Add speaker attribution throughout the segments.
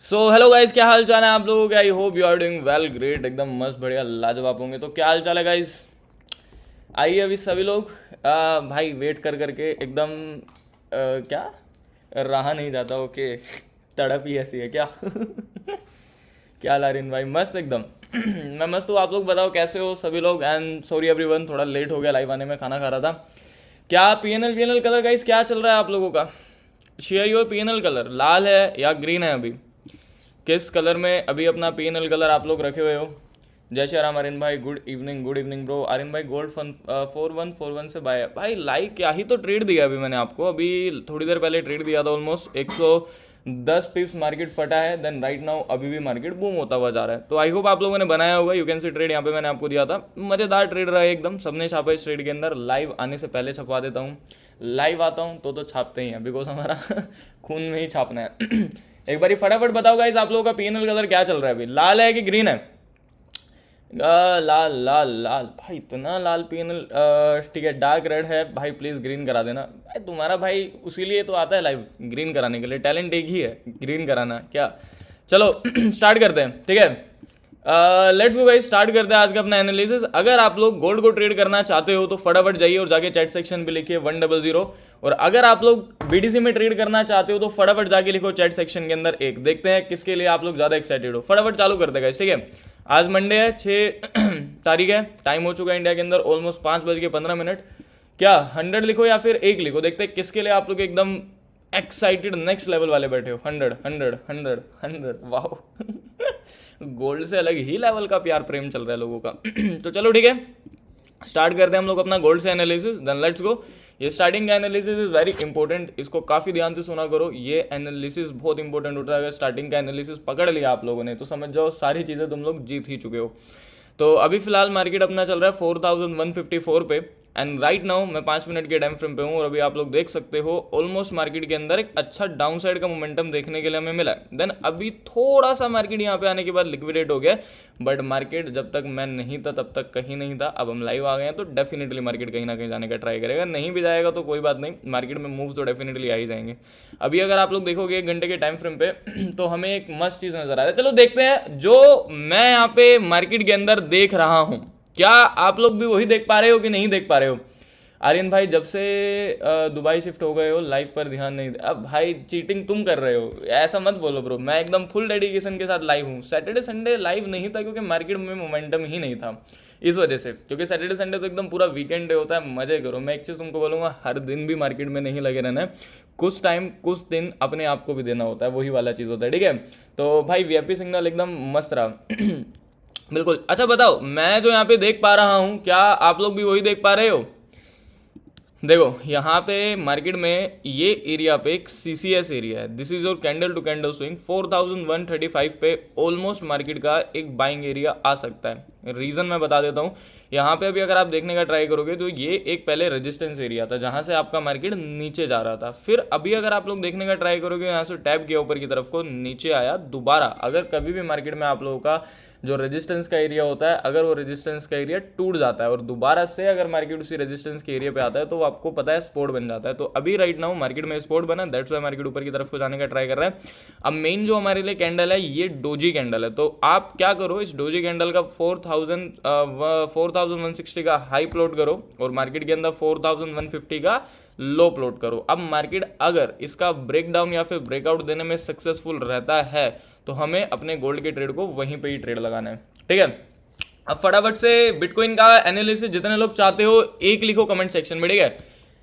Speaker 1: So hello guys, क्या हाल चाल है आप लोगों के। I hope you are doing well, great, एकदम मस्त, बढ़िया, लाजवाब होंगे। तो क्या हाल चाल है गाइस। आइए अभी सभी लोग। भाई वेट कर करके एकदम क्या रहा नहीं जाता। ओके तड़प ही ऐसी है क्या। क्या हाल आर्यन भाई, मस्त एकदम। मैं मस्त हूँ, आप लोग बताओ कैसे हो सभी लोग। एंड सॉरी एवरीवन, थोड़ा लेट हो गया लाइव आने में, खाना खा रहा था। क्या पीएनएल कलर गाइस क्या चल रहा है आप लोगों का। शेयर योर पीएनएल कलर, लाल है या ग्रीन है अभी। किस कलर में अभी अपना पीएनएल कलर आप लोग रखे हुए हो। जय श्री राम आर्यन भाई, गुड इवनिंग ब्रो। आर्यन भाई गोल्ड फन 4141 से बाय भाई। लाइक क्या ही तो ट्रेड दिया अभी मैंने आपको, अभी थोड़ी देर पहले ट्रेड दिया था। ऑलमोस्ट 110 पिप्स मार्केट फटा है। देन राइट नाउ अभी भी मार्केट बूम होता हुआ जा रहा है। तो आई होप आप लोगों ने बनाया होगा। यू कैन सी ट्रेड यहाँ पे मैंने आपको दिया था, मजेदार ट्रेड रहा है एकदम। सबने छापा इस ट्रेड के अंदर। लाइव आने से पहले छपवा देता हूँ, लाइव आता हूँ तो छापते ही हैं, बिकॉज हमारा खून में ही छापना है। एक बारी फटाफट बताओ गाइस, आप लोगों का पीएनएल कलर क्या चल रहा है अभी। लाल है कि ग्रीन है। लाल लाल लाल भाई, इतना लाल पीएनएल। ठीक है, डार्क रेड है भाई, प्लीज ग्रीन करा देना भाई। तुम्हारा भाई उसी लिए तो आता है लाइव, ग्रीन कराने के लिए। टैलेंट एक ही है, ग्रीन कराना। क्या चलो स्टार्ट करते हैं, ठीक है। लेट्स गो गाइस, स्टार्ट करते हैं आज का अपना एनालिसिस। अगर आप लोग गोल्ड को ट्रेड करना चाहते हो तो फटाफट जाइए और जाके चैट सेक्शन पे लिखिए 100। और अगर आप लोग बीडीसी में ट्रेड करना चाहते हो तो फटाफट जाके लिखो चैट सेक्शन के अंदर एक। देखते हैं किसके लिए आप लोग ज्यादा एक्साइटेड हो। फटाफट चालू करते हैं गाइस, ठीक है। आज मंडे है, 6 तारीख है। टाइम हो चुका है इंडिया के अंदर ऑलमोस्ट 5:15। क्या 100 लिखो या फिर एक लिखो, देखते हैं किसके लिए आप लोग एकदम एक्साइटेड नेक्स्ट लेवल वाले बैठे हो। 100 वाह। गोल्ड से अलग ही लेवल का प्यार प्रेम चल रहा है लोगों का। तो चलो ठीक है, स्टार्ट करते हैं हम लोग अपना गोल्ड से एनालिसिस। Then let's go. ये स्टार्टिंग का एनालिसिस इज वेरी इंपॉर्टेंट, इसको काफी ध्यान से सुना करो। ये एनालिसिस बहुत इंपॉर्टेंट होता है। अगर स्टार्टिंग का एनालिसिस पकड़ लिया आप लोगों ने तो समझ जाओ सारी चीजें तुम लोग जीत ही चुके हो। तो अभी फिलहाल मार्केट अपना चल रहा है 4154 पे। एंड राइट नाउ मैं 5 मिनट के टाइम फ्रेम पे हूँ और अभी आप लोग देख सकते हो ऑलमोस्ट मार्केट के अंदर एक अच्छा डाउन साइड का मोमेंटम देखने के लिए हमें मिला है। देन अभी थोड़ा सा मार्केट यहाँ पे आने के बाद लिक्विडेट हो गया, बट मार्केट जब तक मैं नहीं था तब तक कहीं नहीं था। अब हम लाइव आ गए हैं तो डेफिनेटली मार्केट कहीं ना कहीं जाने का ट्राई करेगा। नहीं भी जाएगा तो कोई बात नहीं, मार्केट में मूव तो डेफिनेटली आ ही जाएंगे। अभी अगर आप लोग देखोगे 1 घंटे के टाइम फ्रेम पे तो हमें एक मस्त चीज नजर आ रहा है। चलो देखते हैं जो मैं यहाँ पे मार्केट के अंदर देख रहा हूँ, क्या आप लोग भी वही देख पा रहे हो कि नहीं देख पा रहे हो। आर्यन भाई जब से दुबई शिफ्ट हो गए हो लाइव पर ध्यान नहीं दे। अब भाई चीटिंग तुम कर रहे हो, ऐसा मत बोलो ब्रो। मैं एकदम फुल डेडिकेशन के साथ लाइव हूँ। सैटरडे संडे लाइव नहीं था क्योंकि मार्केट में मोमेंटम ही नहीं था, इस वजह से। क्योंकि सैटरडे संडे तो एकदम पूरा वीकेंड डे होता है, मजे करो। मैं एक चीज़ तुमको बोलूँगा, हर दिन भी मार्केट में नहीं लगे रहना है। कुछ टाइम कुछ दिन अपने आप को भी देना होता है, वही वाला चीज़ होता है, ठीक है। तो भाई वीआईपी सिग्नल एकदम मस्त रहा। बिल्कुल। अच्छा बताओ, मैं जो यहाँ पे देख पा रहा हूँ क्या आप लोग भी वही देख पा रहे हो। देखो यहाँ पे मार्केट में ये एरिया पे एक सीसीएस एरिया है। This is your candle to candle swing 4135 पे ऑलमोस्ट मार्केट का एक बाइंग एरिया आ सकता है। रीजन मैं बता देता हूँ। यहाँ पे अभी अगर आप देखने का ट्राई करोगे तो ये एक पहले रेजिस्टेंस एरिया था जहाँ से आपका मार्केट नीचे जा रहा था। फिर अभी अगर आप लोग देखने का ट्राई करोगे यहाँ से टैप किया ऊपर की तरफ को, नीचे आया दोबारा। अगर कभी भी मार्केट में आप लोगों का जो रेजिस्टेंस का एरिया होता है, अगर वो रेजिस्टेंस का एरिया टूट जाता है और दोबारा से अगर मार्केट उसी रेजिस्टेंस के एरिया पे आता है तो वो आपको पता है स्पोर्ट बन जाता है। तो अभी राइट नाउ मार्केट में स्पोर्ट बना, दैट्स वाई मार्केट ऊपर की तरफ को जाने का ट्राई कर रहा है। अब मेन जो हमारे लिए कैंडल है ये डोजी कैंडल है। तो आप क्या करो, इस डोजी कैंडल का 4160 का हाई प्लॉट करो और मार्केट के अंदर 4150 का लो प्लॉट करो। अब मार्केट अगर इसका ब्रेकडाउन या फिर ब्रेकआउट देने में सक्सेसफुल रहता है तो हमें अपने गोल्ड के ट्रेड को वहीं पे ही ट्रेड लगाना है, ठीक है। अब फटाफट से बिटकॉइन का एनालिसिस जितने लोग चाहते हो एक लिखो कमेंट सेक्शन में, ठीक है।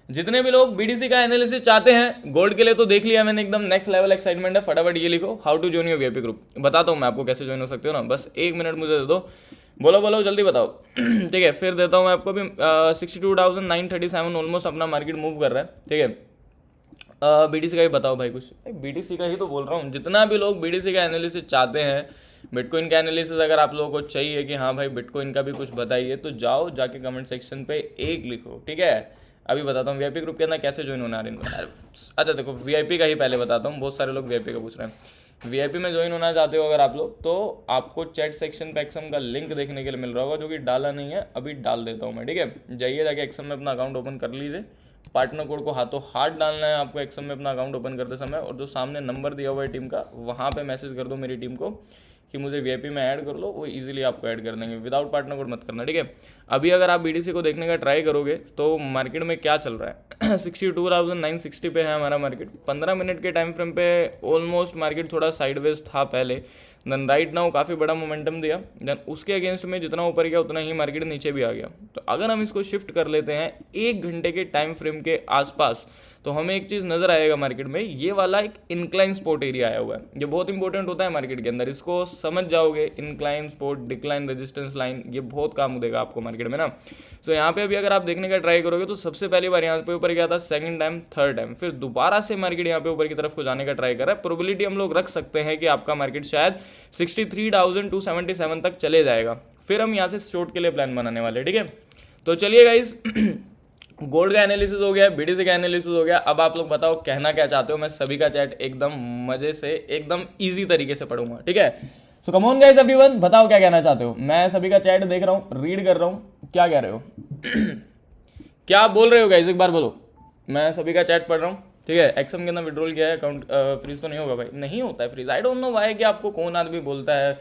Speaker 1: जितने भी लोग बीडीसी का एनालिसिस चाहते हैं, गोल्ड के लिए तो देख लिया मैंने, एकदम नेक्स्ट लेवल एक्साइटमेंट है। फटाफट ये लिखो, how to join your VIP group. बताता हूँ मैं आपको कैसे ज्वाइन हो सकते हो ना, बस 1 मिनट मुझे दे दो। बोलो बोलो जल्दी बताओ। ठीक है, फिर देता हूँ मैं आपको भी। 62,937 ऑलमोस्ट अपना मार्केट मूव कर रहा है, ठीक है। बीडीसी का ही बताओ भाई कुछ। बीडीसी का ही तो बोल रहा हूँ। जितना भी लोग बीडीसी का एनालिसिस चाहते हैं, बिटकॉइन का एनालिसिस अगर आप लोगों को चाहिए कि हाँ भाई बिटकॉइन का भी कुछ बताइए, तो जाओ जाके कमेंट सेक्शन पे एक लिखो, ठीक है। अभी बताता हूँ वीआईपी ग्रुप के अंदर कैसे ज्वाइन होना है। अच्छा देखो, वीआईपी का ही पहले बताता हूँ, बहुत सारे लोग वीआईपी का पूछ रहे हैं। वीआईपी में ज्वाइन होना चाहते हो अगर आप लोग, तो आपको चैट सेक्शन पे एक्सम का लिंक देखने के लिए मिल रहा होगा, जो कि डाला नहीं है, अभी डाल देता हूँ मैं, ठीक है। जाइए जाके एक्सम में अपना अकाउंट ओपन कर लीजिए पार्टनर कोड को हाथों हाथ डालना है आपको एक्सएम में अपना अकाउंट ओपन करते समय, और जो सामने नंबर दिया हुआ है टीम का वहाँ पे मैसेज कर दो मेरी टीम को कि मुझे वीआईपी में ऐड कर लो, वो इजीली आपको ऐड कर देंगे। विदाउट पार्टनर कोड मत करना, ठीक है। अभी अगर आप बीडीसी को देखने का ट्राई करोगे तो मार्केट में क्या चल रहा है 62,960 पे है हमारा मार्केट। 15 मिनट के टाइम फ्रेम पे ऑलमोस्ट मार्केट थोड़ा साइडवेज था पहले, देन राइट नाउ काफ़ी बड़ा मोमेंटम दिया, देन उसके अगेंस्ट में जितना ऊपर गया उतना ही मार्केट नीचे भी आ गया। तो अगर हम इसको शिफ्ट कर लेते हैं 1 घंटे के टाइम फ्रेम के आसपास, तो हमें एक चीज़ नज़र आएगा मार्केट में, ये वाला एक इंक्लाइन स्पॉट एरिया आया हुआ है। ये बहुत इंपॉर्टेंट होता है मार्केट के अंदर, इसको समझ जाओगे, incline spot, decline, resistance line, ये बहुत काम देगा आपको मार्केट में ना। सो यहाँ पे अभी अगर आप देखने का ट्राई करोगे तो सबसे पहली बार यहाँ पे ऊपर गया था, सेकंड टाइम, थर्ड टाइम, फिर दोबारा से मार्केट यहाँ पे ऊपर की तरफ को जाने का ट्राई कर रहा है। प्रोबेबिलिटी हम लोग रख सकते हैं कि आपका मार्केट शायद 63,277 तक चले जाएगा, फिर हम यहाँ से शॉर्ट के लिए प्लान बनाने वाले, ठीक है। तो चलिए गाइज गोल्ड का एनालिसिस हो गया, बीडीसी का एनालिसिस हो गया, अब आप लोग बताओ कहना क्या चाहते हो। मैं सभी का चैट एकदम मजे से, एकदम इजी तरीके से पढ़ूंगा, ठीक है। So come on guys everyone, बताओ क्या कहना चाहते हो। मैं सभी का चैट देख रहा हूँ, रीड कर रहा हूँ, क्या कह रहे हो क्या बोल रहे हो गाइस, एक बार बोलो। मैं सभी का चैट पढ़ रहा हूँ, ठीक है। एक्सएम के अंदर विड्रॉल किया है, अकाउंट फ्रीज तो नहीं होगा भाई, नहीं होता है freeze. I don't know why कि आपको कौन आदमी बोलता है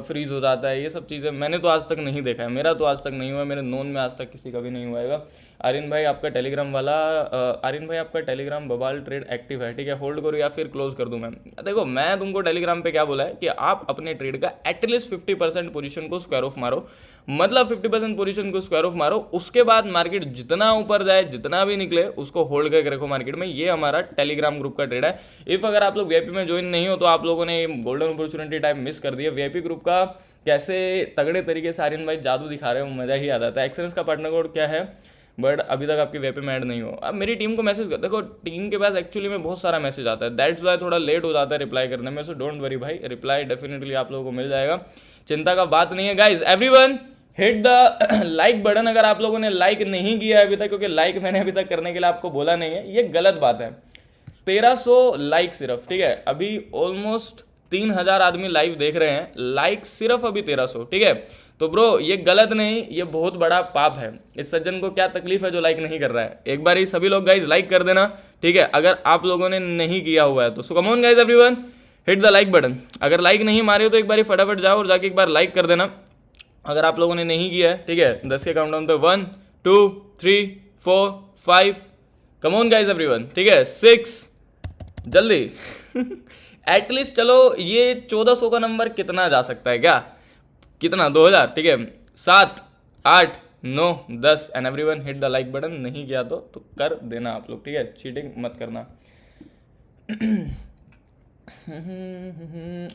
Speaker 1: फ्रीज हो जाता है, ये सब चीज़ें मैंने तो आज तक नहीं देखा है, मेरा तो आज तक नहीं हुआ, मेरे नोन में आज तक किसी का भी नहीं हुआ। आर्यन भाई आपका टेलीग्राम वाला, आर्यन भाई आपका टेलीग्राम बवाल ट्रेड एक्टिव है, ठीक है। होल्ड करो या फिर क्लोज कर दूं मैं। देखो मैं तुमको टेलीग्राम पे क्या बोला है कि आप अपने ट्रेड का एटलीस्ट 50% पोजीशन को स्क्वायर ऑफ मारो, मतलब 50% पोजीशन को स्क्वायर ऑफ मारो, उसके बाद मार्केट जितना ऊपर जाए, जितना भी निकले, उसको होल्ड करके रखो मार्केट में। ये हमारा टेलीग्राम ग्रुप का ट्रेड है। इफ अगर आप लोग वीआईपी में ज्वाइन नहीं हो तो आप लोगों ने गोल्डन अपॉर्चुनिटी टाइम मिस कर दिया। वीआईपी ग्रुप का कैसे तगड़े तरीके से आर्यन भाई जादू दिखा रहे हो, मजा ही आ जाता है। एक्सेलेंस का पार्टनर कोड क्या है, बट अभी तक आपके वे पे में ऐड नहीं हो। अब मेरी टीम को मैसेज कर, देखो टीम के पास एक्चुअली में बहुत सारा मैसेज आता है, दैट्स वाई थोड़ा लेट हो जाता है रिप्लाई करने में। सो डोंट वरी भाई, रिप्लाई डेफिनेटली आप लोगों को मिल जाएगा, चिंता का बात नहीं है। Guys everyone hit the like button अगर आप लोगों ने लाइक नहीं किया है अभी तक, क्योंकि लाइक मैंने अभी तक करने के लिए आपको बोला नहीं है, ये गलत बात है। 1300 लाइक सिर्फ, ठीक है। अभी ऑलमोस्ट 3000 आदमी लाइव देख रहे हैं, लाइक सिर्फ अभी 1300, ठीक है। तो ब्रो ये गलत नहीं, ये बहुत बड़ा पाप है। इस सज्जन को क्या तकलीफ है जो लाइक नहीं कर रहा है। एक बार ही सभी लोग गाइज लाइक कर देना, ठीक है, अगर आप लोगों ने नहीं किया हुआ है तो। So come on guys everyone, hit the like button. अगर लाइक नहीं मारे हो तो एक बार फटाफट जाओ और जाके एक बार लाइक कर देना, अगर आप लोगों ने नहीं किया है, ठीक है। 10 के काउंटडाउन पे 1 2 3 4 5, कम ऑन गाइज एवरीवन, ठीक है, 6, जल्दी एटलीस्ट चलो ये 1400 का नंबर कितना जा सकता है, क्या कितना 2000, ठीक है, 7 8 9 10 and everyone hit the like button. नहीं किया तो कर देना आप लोग, ठीक है, चीटिंग मत करना।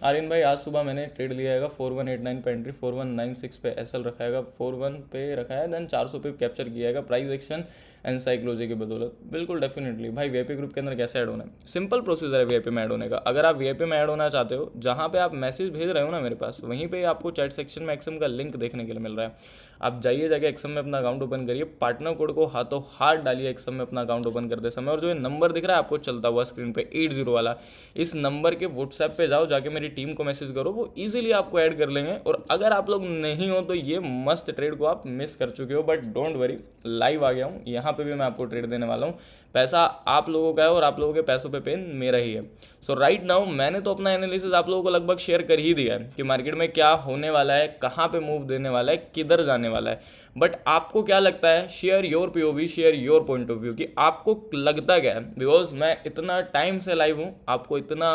Speaker 1: आर्यन भाई आज सुबह मैंने ट्रेड लिया है 4189 पे एंट्री, 4196 पे एसएल रखा है, 41 पे रखा है, देन 400 पे कैप्चर किया है प्राइस एक्शन एंड साइकोलॉजी की बदौलत। बिल्कुल डेफिनेटली भाई वीआईपी ग्रुप के अंदर कैसे ऐड होना है, सिंपल प्रोसीजर है वीआईपी में ऐड होने का। अगर आप वीआईपी में ऐड होना चाहते हो, जहाँ पे आप मैसेज भेज रहे हो ना मेरे पास, वहीं पे आपको चैट सेक्शन में एक्सएम का लिंक देखने के लिए मिल रहा है। आप जाइए, जाके एक्सएम में अपना अकाउंट ओपन करिए, पार्टनर कोड को हाथों हाथ डालिए एक्सएम में अपना अकाउंट ओपन करते समय, और जो ये नंबर दिख रहा है आपको चलता हुआ स्क्रीन पे 80 वाला, इस नंबर के व्हाट्सएप पे जाओ, जाके मेरी टीम को मैसेज करो, वो इजीली आपको ऐड कर लेंगे। और अगर आप लोग नहीं हो तो ये मस्त ट्रेड को आप मिस कर चुके हो, बट डोंट वरी, लाइव आ गया हूँ, यहाँ पे भी मैं आपको ट्रेड देने वाला हूँ। पैसा आप लोगों का है और आप लोगों के पैसों पे पेन मेरा ही है। सो राइट नाउ मैंने तो अपना एनालिसिस आप लोगों को लगभग शेयर कर ही दिया है कि मार्केट में क्या होने वाला है, कहाँ पे मूव देने वाला है, किधर जाने वाला है। बट आपको क्या लगता है, share your POV, share your point of view, कि आपको लगता क्या है। बिकॉज मैं इतना टाइम से लाइव हूँ, आपको इतना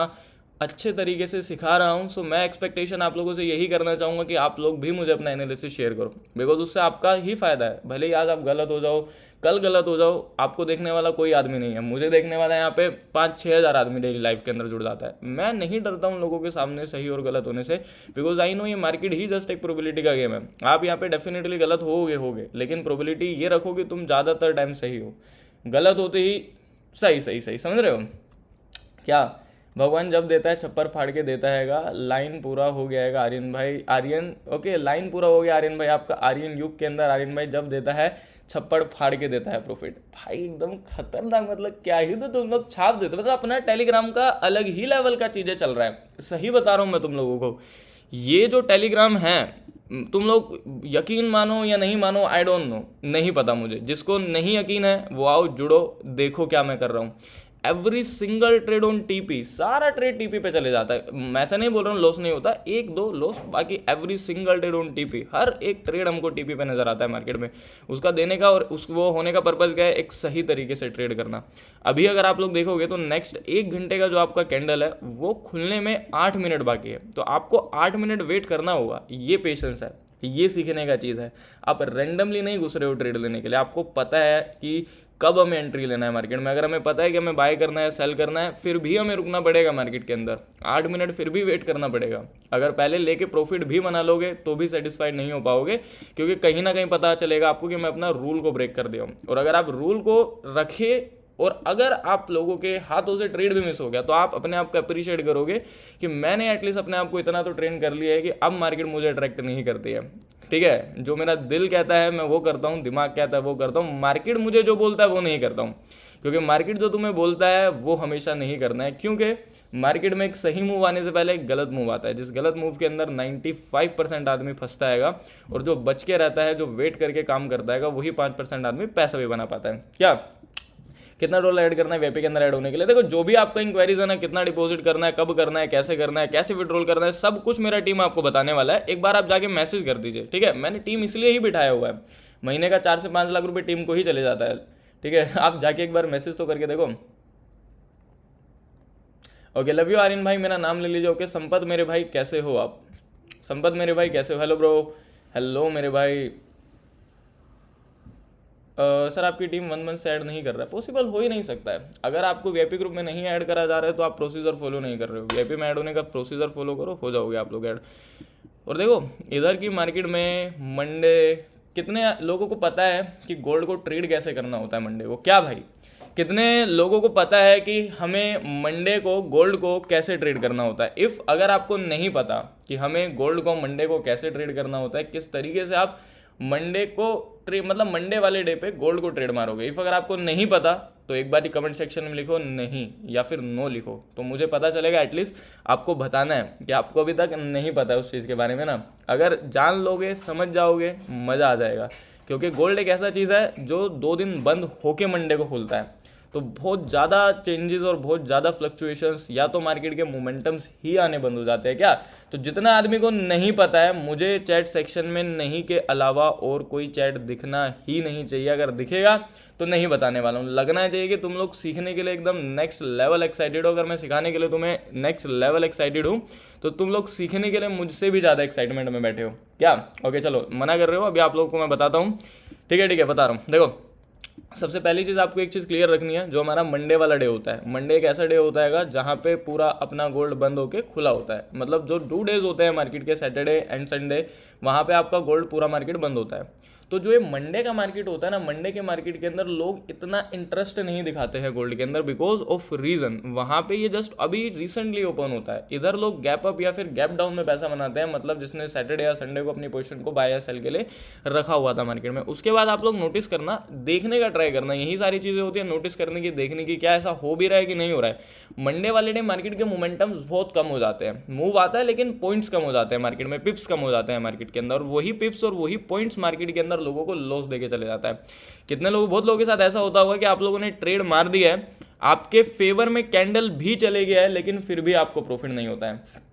Speaker 1: अच्छे तरीके से सिखा रहा हूँ, सो मैं एक्सपेक्टेशन आप लोगों से यही करना चाहूँगा कि आप लोग भी मुझे अपना एनालिसिस शेयर करो, बिकॉज उससे आपका ही फायदा है। भले ही आज आप गलत हो जाओ, कल गलत हो जाओ, आपको देखने वाला कोई आदमी नहीं है, मुझे देखने वाला यहाँ पे 5-6 हज़ार आदमी डेली लाइफ के अंदर जुड़ जाता है। मैं नहीं डरता हूँ लोगों के सामने सही और गलत होने से, बिकॉज आई नो ये मार्केट ही जस्ट एक प्रोबेबिलिटी का गेम है। आप यहाँ पे डेफिनेटली गलत होगे, लेकिन प्रोबेबिलिटी ये रखो कि तुम ज़्यादातर टाइम सही हो, गलत होते ही सही, समझ रहे हो क्या। भगवान जब देता है छप्पर फाड़ के देता हैगा। लाइन पूरा हो गया है आर्यन भाई, आर्यन ओके, लाइन पूरा हो गया आर्यन भाई आपका। आर्यन युग के अंदर आर्यन भाई जब देता है छप्पड़ फाड़ के देता है प्रॉफिट। भाई एकदम खतरनाक, मतलब क्या ही तो तुम लोग छाप देते हो, मतलब अपना टेलीग्राम का अलग ही लेवल का चीज़ें चल रहा है। सही बता रहा हूँ मैं तुम लोगों को, ये जो टेलीग्राम है तुम लोग यकीन मानो या नहीं मानो, आई डोंट नो, नहीं पता मुझे। जिसको नहीं यकीन है वो आओ जुड़ो, देखो क्या मैं कर रहा हूँ। Every single trade on TP, सारा ट्रेड टीपी पे चले जाता है। मैं ऐसा नहीं बोल रहा हूँ लॉस नहीं होता, एक दो लॉस, बाकी every single trade on TP, हर एक ट्रेड हमको टीपी पे नजर आता है मार्केट में। उसका देने का और उस वो होने का पर्पज क्या है, एक सही तरीके से ट्रेड करना। अभी अगर आप लोग देखोगे तो नेक्स्ट 1 घंटे का जो आपका कैंडल है वो खुलने में 8 मिनट बाकी है, तो आपको 8 मिनट वेट करना होगा। ये पेशेंस है, ये सीखने का चीज़ है। आप रैंडमली नहीं घुस रहे हो ट्रेड लेने के लिए, आपको पता है कि कब हमें एंट्री लेना है मार्केट में। अगर हमें पता है कि हमें बाय करना है, सेल करना है, फिर भी हमें रुकना पड़ेगा मार्केट के अंदर, 8 मिनट फिर भी वेट करना पड़ेगा। अगर पहले लेके प्रॉफिट भी बना लोगे तो भी सेटिस्फाइड नहीं हो पाओगे, क्योंकि कहीं ना कहीं पता चलेगा आपको कि मैं अपना रूल को ब्रेक कर दिया हूँ। और अगर आप रूल को रखे और अगर आप लोगों के हाथों से ट्रेड भी मिस हो गया तो आप अपने आप को अप्रिशिएट करोगे कि मैंने एटलीस्ट अपने आप को इतना तो ट्रेन कर लिया है कि अब मार्केट मुझे अट्रैक्ट नहीं करती है। ठीक है, जो मेरा दिल कहता है मैं वो करता हूँ, दिमाग कहता है वो करता हूँ, मार्केट मुझे जो बोलता है वो नहीं करता हूँ। क्योंकि मार्केट जो तुम्हें बोलता है वो हमेशा नहीं करना है, क्योंकि मार्केट में एक सही मूव आने से पहले एक गलत मूव आता है, जिस गलत मूव के अंदर 95% आदमी फंसता है, और जो बच के रहता है, जो वेट करके काम करता है, वही 5% आदमी पैसा भी बना पाता है। क्या कितना डॉलर ऐड करना है वेपी के अंदर ऐड होने के लिए? देखो, जो भी आपका इंक्वायरीज है ना, कितना डिपॉजिट करना है, कब करना है, कैसे विड्रॉल करना है, सब कुछ मेरा टीम आपको बताने वाला है। एक बार आप जाके मैसेज कर दीजिए, ठीक है। मैंने टीम इसलिए ही बिठाया हुआ है, महीने का 4 से 5 लाख रुपए टीम को ही चले जाता है, ठीक है। आप जाके एक बार मैसेज तो करके देखो। ओके, लव यू आर्यन भाई, मेरा नाम ले लीजिए। ओके, संपत मेरे भाई कैसे हो आप? संपत मेरे भाई कैसे हो? हेलो ब्रो, हेलो मेरे भाई। सर आपकी टीम 1 मंथ से ऐड नहीं कर रहा है, पॉसिबल हो ही नहीं सकता है। अगर आपको वीआईपी ग्रुप में नहीं ऐड करा जा रहा है तो आप प्रोसीजर फॉलो नहीं कर रहे हो। वीआईपी में ऐड होने का प्रोसीजर फॉलो करो, हो जाओगे आप लोग ऐड। और देखो, इधर की मार्केट में मंडे कितने लोगों को पता है कि गोल्ड को ट्रेड कैसे करना होता है मंडे को? क्या भाई, कितने लोगों को पता है कि हमें मंडे को गोल्ड को कैसे ट्रेड करना होता है? इफ़ अगर आपको नहीं पता कि हमें गोल्ड को मंडे को कैसे ट्रेड करना होता है, किस तरीके से आप मंडे को ट्रेड, मतलब मंडे वाले डे पे गोल्ड को ट्रेड मारोगे, इफ अगर आपको नहीं पता तो एक बार ही कमेंट सेक्शन में लिखो नहीं या फिर नो लिखो, तो मुझे पता चलेगा एटलीस्ट आपको बताना है कि आपको अभी तक नहीं पता है उस चीज़ के बारे में ना। अगर जान लोगे, समझ जाओगे, मज़ा आ जाएगा। क्योंकि गोल्ड एक ऐसा चीज़ है जो 2 दिन बंद होके मंडे को खुलता है, तो बहुत ज़्यादा चेंजेस और बहुत ज़्यादा फ्लक्चुएशंस या तो मार्केट के मोमेंटम्स ही आने बंद हो जाते हैं। क्या तो जितना आदमी को नहीं पता है, मुझे चैट सेक्शन में नहीं के अलावा और कोई चैट दिखना ही नहीं चाहिए। अगर दिखेगा तो नहीं बताने वाला हूँ। लगना चाहिए कि तुम लोग सीखने के लिए एकदम नेक्स्ट लेवल एक्साइटेड हो। अगर मैं सिखाने के लिए तुम्हें नेक्स्ट लेवल एक्साइटेड हूँ तो तुम लोग सीखने के लिए मुझसे भी ज़्यादा एक्साइटमेंट में बैठे हो क्या? ओके चलो, मना कर रहे हो, अभी आप लोगों को मैं बताता हूँ। ठीक है बता रहा हूँ। देखो, सबसे पहली चीज़ आपको एक चीज़ क्लियर रखनी है, जो हमारा मंडे वाला डे होता है, मंडे एक ऐसा डे होता है जहाँ पे पूरा अपना गोल्ड बंद होके खुला होता है। मतलब जो 2 डेज होते हैं मार्केट के, सैटरडे एंड संडे, वहाँ पे आपका गोल्ड पूरा मार्केट बंद होता है। तो जो ये मंडे का मार्केट होता है ना, मंडे के मार्केट के अंदर लोग इतना इंटरेस्ट नहीं दिखाते हैं गोल्ड के अंदर, बिकॉज ऑफ रीजन, वहाँ पे ये जस्ट अभी रिसेंटली ओपन होता है। इधर लोग गैप अप या फिर गैप डाउन में पैसा बनाते हैं, मतलब जिसने सैटरडे या संडे को अपनी पोजीशन को बाय या सेल के लिए रखा हुआ था मार्केट में। उसके बाद आप लोग नोटिस करना, देखने का ट्राई करना, यही सारी चीज़ें होती है, नोटिस करने की, देखने की, क्या ऐसा हो भी रहा है कि नहीं हो रहा है। मंडे वाले डे मार्केट के मोमेंटम्स बहुत कम हो जाते हैं, मूव आता है लेकिन पॉइंट्स कम हो जाते हैं मार्केट में, पिप्स कम हो जाते हैं मार्केट के अंदर, और वही पिप्स और वही पॉइंट्स मार्केट के अंदर लोगों को लॉस देके चले जाता है। कितने लोग, बहुत लोगों के साथ ऐसा होता होगा कि आप लोगों ने ट्रेड मार दिया है, आपके फेवर में कैंडल भी चले गया है, लेकिन फिर भी आपको प्रॉफिट नहीं होता है।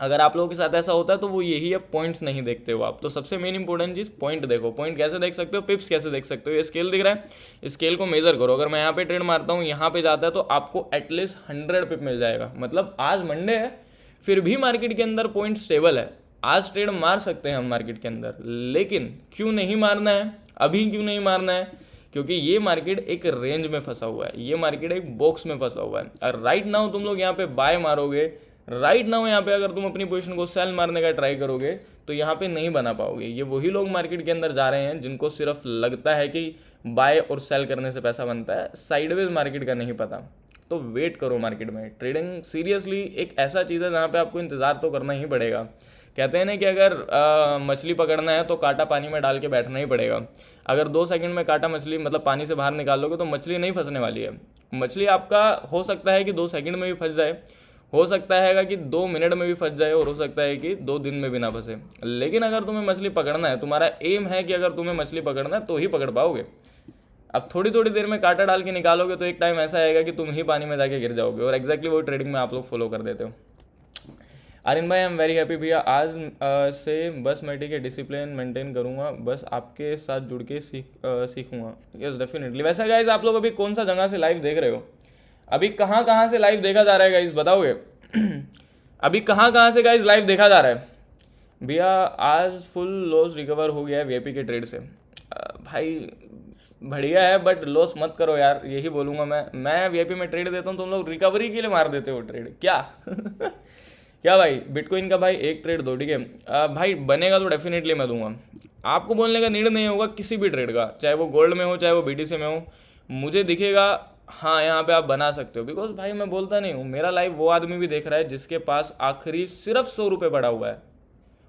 Speaker 1: अगर आप लोगों के साथ ऐसा होता है तो वो यही है, पॉइंट्स नहीं देखते हो आप। तो सबसे मेन इंपॉर्टेंट चीज़ पॉइंट देखो। पॉइंट कैसे देख सकते हो? पिप्स कैसे देख सकते हो? ये स्केल दिख रहा है, स्केल को मेजर करो। अगर मैं यहाँ पे ट्रेड मारता हूँ, यहाँ पे जाता है, तो आपको एटलीस्ट 100 पिप मिल जाएगा। मतलब आज मंडे है, फिर भी मार्केट के अंदर पॉइंट स्टेबल है, आज ट्रेड मार सकते हैं हम मार्केट के अंदर। लेकिन क्यों नहीं मारना है अभी? क्यों नहीं मारना है? क्योंकि ये मार्केट एक रेंज में फंसा हुआ है, ये मार्केट एक बॉक्स में फंसा हुआ है। और राइट नाउ तुम लोग यहाँ पे बाय मारोगे, राइट नाउ यहाँ पे अगर तुम अपनी पोजीशन को सेल मारने का ट्राई करोगे तो यहाँ पे नहीं बना पाओगे। ये वही लोग मार्केट के अंदर जा रहे हैं जिनको सिर्फ लगता है कि बाय और सेल करने से पैसा बनता है, साइडवेज मार्केट का नहीं पता। तो वेट करो मार्केट में। ट्रेडिंग सीरियसली एक ऐसा चीज़ है जहाँ पे आपको इंतज़ार तो करना ही पड़ेगा। कहते हैं ना कि अगर मछली पकड़ना है तो कांटा पानी में डाल के बैठना ही पड़ेगा। अगर 2 सेकंड में कांटा मछली मतलब पानी से बाहर निकाल लोगे तो मछली नहीं फंसने वाली है। मछली आपका हो सकता है कि 2 सेकंड में भी फंस जाए, हो सकता है कि 2 मिनट में भी फंस जाए और हो सकता है कि 2 दिन में भी ना फंसे, लेकिन अगर तुम्हें मछली पकड़ना है, तुम्हारा एम है कि अगर तुम्हें मछली पकड़ना है तो ही पकड़ पाओगे। अब थोड़ी थोड़ी देर में कांटा डाल के निकालोगे तो एक टाइम ऐसा आएगा कि तुम ही पानी में जाके गिर जाओगे, और एग्जैक्टली वो ट्रेडिंग में आप लोग फॉलो कर देते हो। आर्यन भाई आई एम वेरी हैप्पी भैया, आज से बस मैं ठीक है डिसिप्लिन मेंटेन करूंगा, बस आपके साथ जुड़ के सीखूंगा। Yes definitely. वैसे गाइज आप लोग अभी कौन सा जगह से लाइव देख रहे हो, अभी कहाँ कहाँ से लाइव देखा जा रहा है गाइज बताओगे? अभी कहाँ कहाँ से गाइज लाइव देखा जा रहा है? भैया आज फुल लॉस रिकवर हो गया है वीआईपी के ट्रेड से। भाई बढ़िया है, बट लॉस मत करो यार, यही बोलूँगा मैं वीआईपी में ट्रेड देता हूँ, तुम लोग रिकवरी के लिए मार देते हो ट्रेड क्या? क्या भाई बिटकॉइन का भाई एक ट्रेड दो, ठीक है भाई, बनेगा तो डेफिनेटली मैं दूंगा। आपको बोलने का नीड नहीं होगा किसी भी ट्रेड का, चाहे वो गोल्ड में हो चाहे वो बीटीसी में हो, मुझे दिखेगा हाँ यहाँ पे आप बना सकते हो, बिकॉज भाई मैं बोलता नहीं हूँ, मेरा लाइव वो आदमी भी देख रहा है जिसके पास आखिरी सिर्फ 100 रुपये पड़ा हुआ है,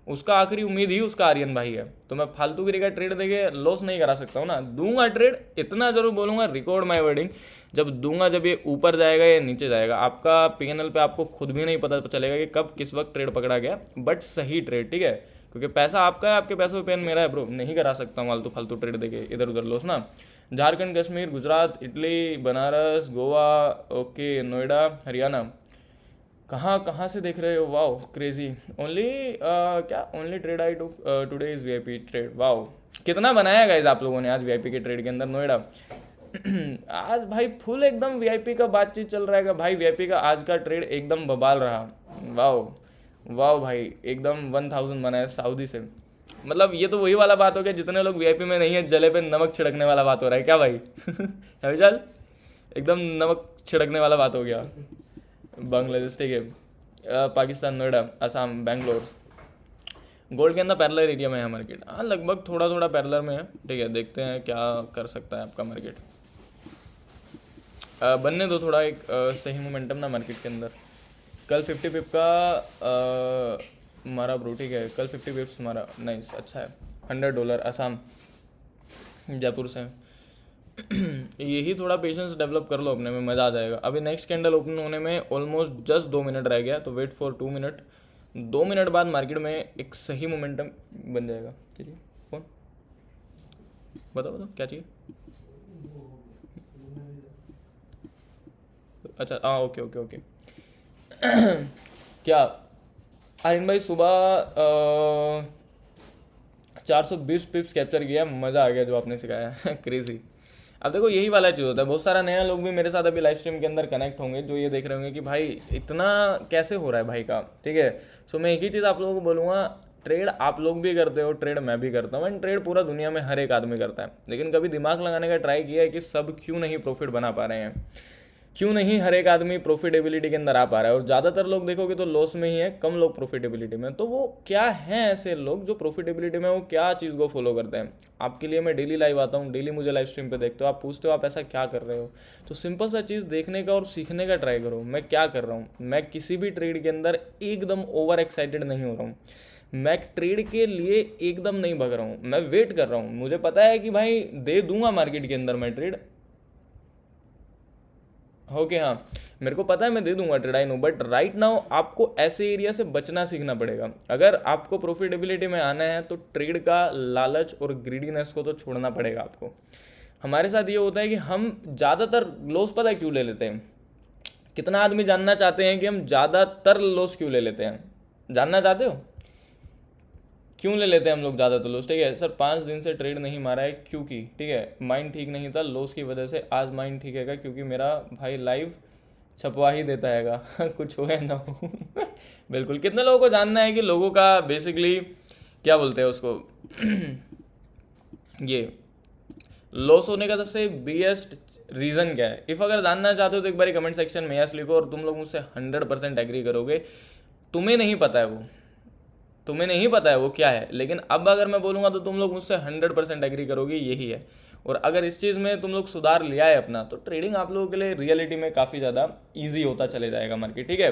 Speaker 1: उसका आखिरी उम्मीद ही उसका आर्यन भाई है। तो मैं फालतू गिरी का ट्रेड देके लॉस नहीं करा सकता हूँ ना, दूंगा ट्रेड, इतना जरूर बोलूँगा, रिकॉर्ड माई वर्डिंग, जब दूंगा जब ये ऊपर जाएगा या नीचे जाएगा, आपका पीएनएल पे आपको खुद भी नहीं पता चलेगा कि कब किस वक्त ट्रेड पकड़ा गया, बट सही ट्रेड, ठीक है, क्योंकि पैसा आपका है, आपके पैसों पे पेन मेरा है ब्रो, नहीं करा सकता हूँ फालतू ट्रेड देके इधर उधर लॉस ना। झारखंड, कश्मीर, गुजरात, इटली, बनारस, गोवा, ओके, नोएडा, हरियाणा, कहाँ कहाँ से देख रहे हो? वाओ क्रेजी, ओनली क्या only trade I to today is VIP trade, wow कितना बनाया गाइज आप लोगों ने आज वीआईपी के ट्रेड के अंदर नोएडा। आज भाई फुल एकदम वीआईपी का बातचीत चल रहा है भाई, वीआईपी का आज का ट्रेड एकदम बबाल रहा, वाओ वाओ भाई, एकदम 1000 बनाया सऊदी से, मतलब ये तो वही वाला बात हो गया, जितने लोग वीआईपी में नहीं है जले पे नमक छिड़कने वाला बात हो रहा है क्या भाई? है चल एकदम नमक छिड़कने वाला बात हो गया। बांग्लादेश, ठीक है, पाकिस्तान, नोएडा, असम, बेंगलोर, गोल्ड के अंदर पैरेलल एरिया में है मार्केट, हाँ लगभग थोड़ा थोड़ा पैरेलल में है, ठीक है, देखते हैं क्या कर सकता है आपका मार्केट। बनने दो थोड़ा एक सही मोमेंटम ना मार्केट के अंदर। कल 50 पिप का मारा ब्रो, ठीक है, कल 50 पिप्स मारा, नाइस, अच्छा है। $100 असम, जयपुर से। यही थोड़ा पेशेंस डेवलप कर लो अपने में, मज़ा आ जाएगा। अभी नेक्स्ट कैंडल ओपन होने में ऑलमोस्ट जस्ट 2 मिनट रह गया, तो वेट फॉर 2 मिनट, 2 मिनट बाद मार्केट में एक सही मोमेंटम बन जाएगा। क्या चाहिए कौन, बताओ क्या चाहिए? अच्छा हाँ ओके ओके ओके। क्या आर्यन भाई सुबह 420 पिप्स कैप्चर किया, मज़ा आ गया जो आपने सिखाया। क्रेजी। अब देखो यही वाला चीज़ होता है, बहुत सारा नया लोग भी मेरे साथ अभी लाइव स्ट्रीम के अंदर कनेक्ट होंगे, जो ये देख रहे होंगे कि भाई इतना कैसे हो रहा है भाई का, ठीक है। सो मैं एक ही चीज़ आप लोगों को बोलूँगा, ट्रेड आप लोग भी करते हो, ट्रेड मैं भी करता हूँ, एंड ट्रेड पूरा दुनिया में हर एक आदमी करता है, लेकिन कभी दिमाग लगाने का ट्राई किया है कि सब क्यों नहीं प्रॉफिट बना पा रहे हैं, क्यों नहीं हर एक आदमी प्रॉफिटेबिलिटी के अंदर आ पा रहा है, और ज़्यादातर लोग देखोगे तो लॉस में ही है, कम लोग प्रॉफिटेबिलिटी में। तो वो क्या हैं ऐसे लोग जो प्रॉफिटेबिलिटी में, वो क्या चीज़ को फॉलो करते हैं? आपके लिए मैं डेली लाइव आता हूँ, डेली मुझे लाइव स्ट्रीम पे देखते हो, आप पूछते हो आप ऐसा क्या कर रहे हो, तो सिंपल सा चीज़ देखने का और सीखने का ट्राई करो। मैं क्या कर रहा हूँ, मैं किसी भी ट्रेड के अंदर एकदम ओवर एक्साइटेड नहीं हो रहा हूँ, मैं ट्रेड के लिए एकदम नहीं भग रहा हूँ, मैं वेट कर रहा हूँ। मुझे पता है कि भाई दे दूंगा मार्केट के अंदर मैं ट्रेड, ओके हाँ मेरे को पता है मैं दे दूंगा trade, I know, but right now आपको ऐसे एरिया से बचना सीखना पड़ेगा। अगर आपको प्रॉफिटेबिलिटी में आना है तो ट्रेड का लालच और ग्रीडीनेस को तो छोड़ना पड़ेगा आपको। हमारे साथ ये होता है कि हम ज़्यादातर लॉस पता है क्यों ले लेते हैं? कितना आदमी जानना चाहते हैं कि हम ज़्यादातर लॉस क्यों ले लेते हैं? जानना चाहते हो क्यों ले लेते हैं हम लोग ज़्यादातर लॉस? ठीक है सर 5 दिन से ट्रेड नहीं मारा है क्योंकि, ठीक है, माइंड ठीक नहीं था लॉस की वजह से, आज माइंड ठीक है क्योंकि मेरा भाई लाइव छपवा ही देता हैगा। कुछ हो या ना हो। बिल्कुल। कितने लोगों को जानना है कि लोगों का बेसिकली क्या बोलते हैं उसको, ये लॉस होने का सबसे बेस्ट रीज़न क्या है? इफ़ अगर जानना चाहते हो तो एक बार कमेंट सेक्शन में यस लिखो, और तुम लोग मुझसे 100% एग्री करोगे। तुम्हें नहीं पता है वो, तुम्हें नहीं पता है वो क्या है, लेकिन अब अगर मैं बोलूँगा तो तुम लोग मुझसे 100% एग्री करोगे, यही है। और अगर इस चीज़ में तुम लोग सुधार लिया है अपना, तो ट्रेडिंग आप लोगों के लिए रियलिटी में काफ़ी ज़्यादा ईजी होता चले जाएगा मार्केट, ठीक है।